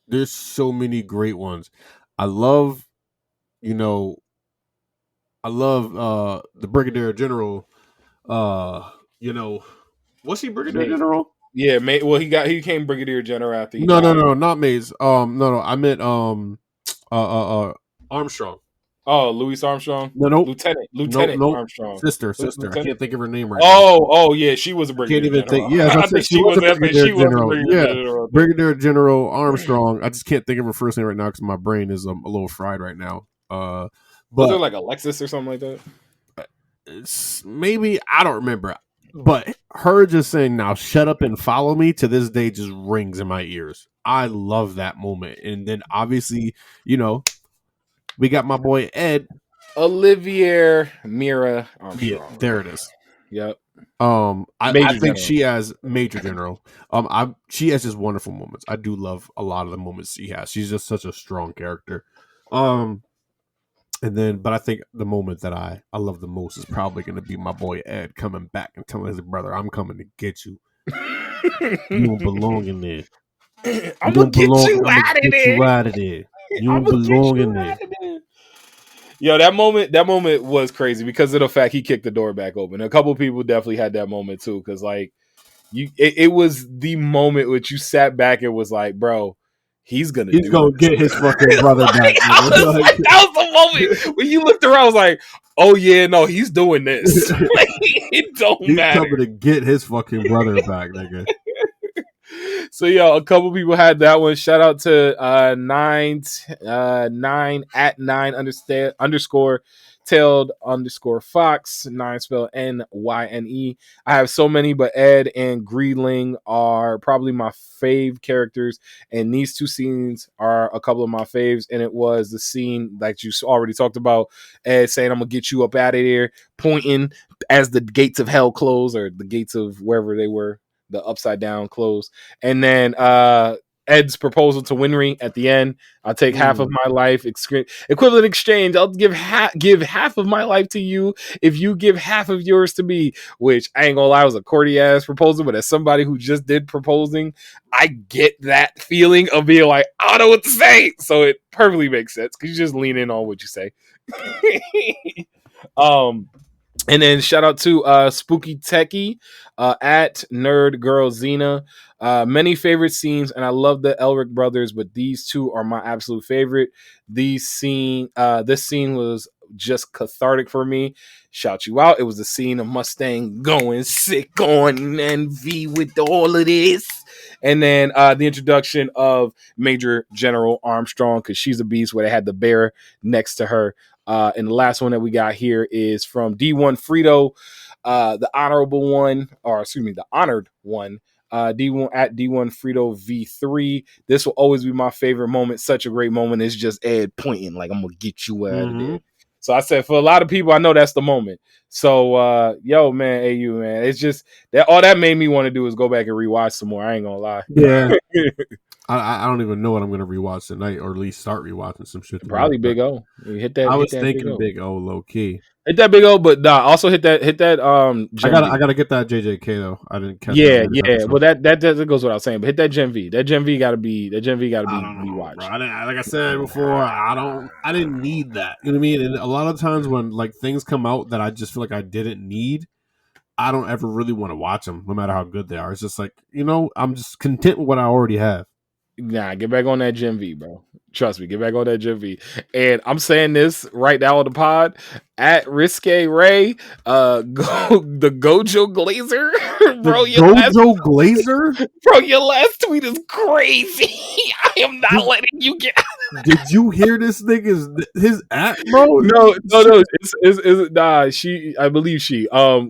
There's so many great ones. I love, the Brigadier General. Was he Brigadier General? Yeah, well, he became Brigadier General after he No, died. no, not Mays. No, I meant Armstrong. Oh, Louis Armstrong. No, Lieutenant no, Armstrong. sister. Lieutenant? I can't think of her name right now. Oh, yeah, she was a I can't Brigadier even General. think. Yeah, I think she was a Brigadier General. Yeah, General. Brigadier General Armstrong. I just can't think of her first name right now because my brain is a little fried right now. Was But it like Alexis or something like that? maybe I don't remember. But her just saying, "Now shut up and follow me," to this day just rings in my ears. I love that moment. And then obviously, we got my boy Ed. Olivier Mira Armstrong. Yeah, there it is. Yep. I think she has Major General. She has just wonderful moments. I do love a lot of the moments she has. She's just such a strong character. But I think the moment that I love the most is probably going to be my boy Ed coming back and telling his brother, "I'm coming to get you. You don't belong in there. I'm gonna get you out of there. You don't belong in there." Yo, that moment was crazy because of the fact he kicked the door back open. A couple people definitely had that moment too, because like it was the moment which you sat back and was like, bro, he's gonna get his fucking brother back. That was the moment when you looked around. I was like, oh yeah, no, he's doing this. It don't matter. He's coming to get his fucking brother back, nigga. So a couple people had that one. Shout out to 9 at 9 underscore tailed underscore fox 9 spelled NYNE. I have so many, but Ed and Greeling are probably my fave characters, and these two scenes are a couple of my faves. And it was the scene that you already talked about, Ed saying, "I'm gonna get you up out of there," pointing as the gates of hell close, or the gates of wherever they were, the upside down close. And then Ed's proposal to Winry at the end. "I'll take half of my life. Equivalent exchange. I'll give half of my life to you if you give half of yours to me." Which, I ain't gonna lie, was a corny ass proposal, but as somebody who just did proposing, I get that feeling of being like, I don't know what to say. So it perfectly makes sense because you just lean in on what you say. And then shout out to Spooky Techie at Nerd Girl Xena. Many favorite scenes, and I love the Elric brothers, but these two are my absolute favorite. This scene was just cathartic for me. Shout you out. It was the scene of Mustang going sick on NV with all of this. And then the introduction of Major General Armstrong, because she's a beast, where they had the bear next to her. And the last one that we got here is from D1 Frito, the honorable one, or excuse me, the honored one. D1 at D1 Frito V3. This will always be my favorite moment. Such a great moment. It's just Ed pointing like, "I'm gonna get you out of there." So I said, for a lot of people, I know that's the moment. So yo, man, AU, man, it's just that all that made me want to do is go back and rewatch some more. I ain't gonna lie. Yeah. I don't even know what I'm gonna rewatch tonight, or at least start rewatching some shit. Probably Big O. You hit that. I was thinking Big O, low key. Hit that Big O, but nah, also hit that. I gotta get that JJK though. I didn't catch. Yeah. Well, that goes without saying. But hit that Gen V. That Gen V gotta be rewatched. Like I said before, I didn't need that. You know what I mean? And a lot of times when like things come out that I just feel like I didn't need, I don't ever really want to watch them, no matter how good they are. It's just like, I'm just content with what I already have. Nah, get back on that Gen V, bro. Trust me, get back on that Gen V. And I'm saying this right now on the pod at Risque Ray, the Gojo Glazer, bro. Gojo Glazer, bro. Your last tweet is crazy. I am not letting you get. Did you hear this nigga's his act, bro? No. It's nah. I believe she. The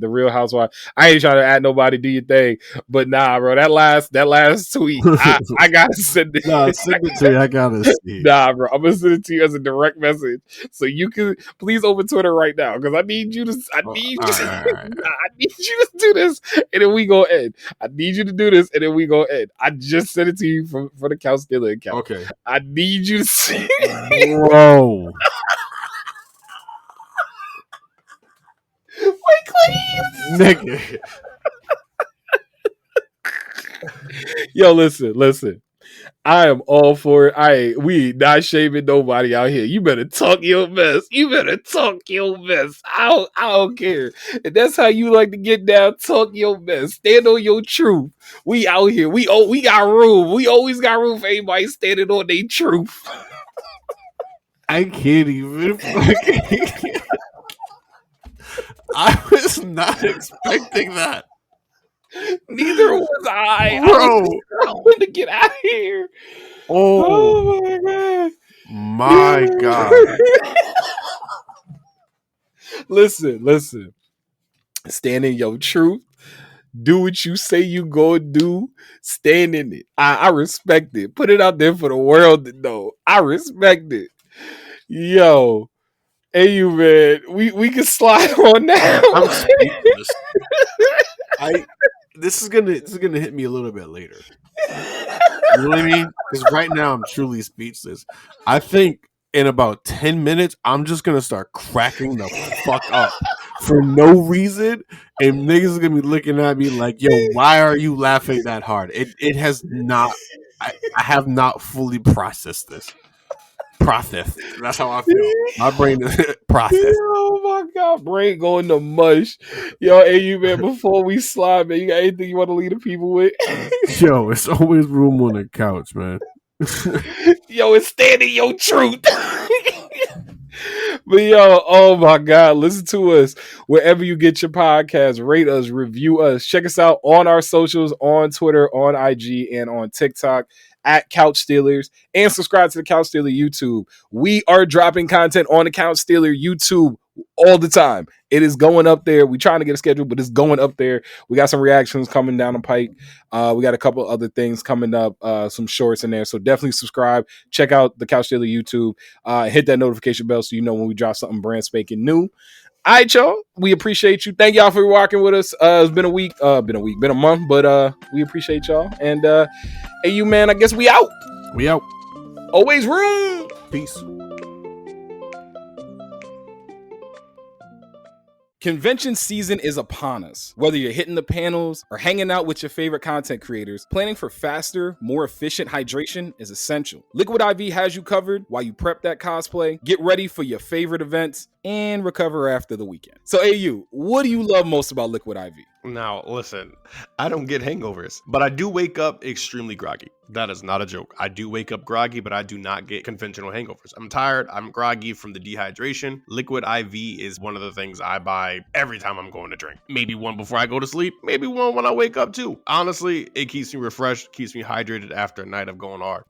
Real Housewife. I ain't trying to add nobody. Do your thing, but nah, bro. That last tweet, I gotta send it. Nah, send it to me. I gotta see. Nah, bro. I'm gonna send it to you as a direct message, so you can please open Twitter right now because I need you to. I need you to do this, and then we go end. I need you to do this, and then we go end. I just sent it to you for the Couch Stealer account. Okay. I need you to see. Bro. Nigga. Yo, listen. I am all for it. We not shaming nobody out here. You better talk your mess. I don't care. If that's how you like to get down, talk your mess. Stand on your truth. We out here. We got room. We always got room for anybody standing on their truth. I can't even. I was not expecting that. Neither was I. Bro. I want to get out of here. Oh my God. My God. Listen. Stand in your truth. Do what you say you gonna do. Stand in it. I respect it. Put it out there for the world to know. I respect it. Yo. AU, man, we can slide on now. I'm speechless. This is gonna hit me a little bit later. You know what I mean? Because right now I'm truly speechless. I think in about 10 minutes I'm just gonna start cracking the fuck up for no reason, and niggas are gonna be looking at me like, "Yo, why are you laughing that hard?" It has not. I have not fully processed this. That's how I feel. My brain is processed. Oh my God, brain going to mush. Yo, AU, man, before we slide, man, you got anything you want to leave the people with? Yo, it's always room on the couch, man. Yo, it's standing your truth. But yo, oh my God, listen to us wherever you get your podcast. Rate us, review us. Check us out on our socials, on Twitter, on IG, and on TikTok at Couch Stealers, and subscribe to the Couch Stealer YouTube. We are dropping content on the Couch Stealer YouTube all the time. It is going up there. We're trying to get a schedule, but it's going up there. We got some reactions coming down the pike. We got a couple other things coming up, some shorts in there. So definitely subscribe. Check out the Couch Stealer YouTube. Hit that notification bell so you know when we drop something brand spanking new. All right, y'all. We appreciate you. Thank y'all for rocking with us. It's been a month, but we appreciate y'all. And AU, man, I guess we out. We out. Always room. Peace. Convention season is upon us. Whether you're hitting the panels or hanging out with your favorite content creators, planning for faster, more efficient hydration is essential. Liquid IV has you covered while you prep that cosplay, get ready for your favorite events, and recover after the weekend. So AU, what do you love most about Liquid IV? Now, listen, I don't get hangovers, but I do wake up extremely groggy. That is not a joke. I do wake up groggy, but I do not get conventional hangovers. I'm tired. I'm groggy from the dehydration. Liquid IV is one of the things I buy every time I'm going to drink. Maybe one before I go to sleep. Maybe one when I wake up too. Honestly, it keeps me refreshed, keeps me hydrated after a night of going hard.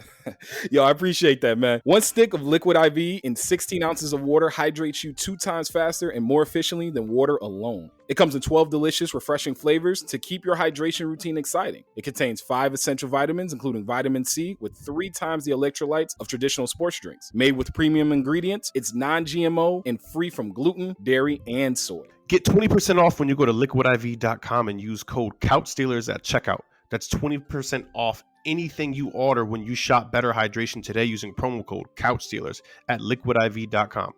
Yo, I appreciate that, man. One stick of Liquid IV in 16 ounces of water hydrates you 2 times faster and more efficiently than water alone. It comes in 12 delicious, refreshing flavors to keep your hydration routine exciting. It contains 5 essential vitamins, including vitamin C, with 3 times the electrolytes of traditional sports drinks. Made with premium ingredients, it's non-GMO and free from gluten, dairy, and soy. Get 20% off when you go to liquidiv.com and use code CouchStealers at checkout. That's 20% off anything you order when you shop Better Hydration today using promo code CouchStealers at liquidiv.com.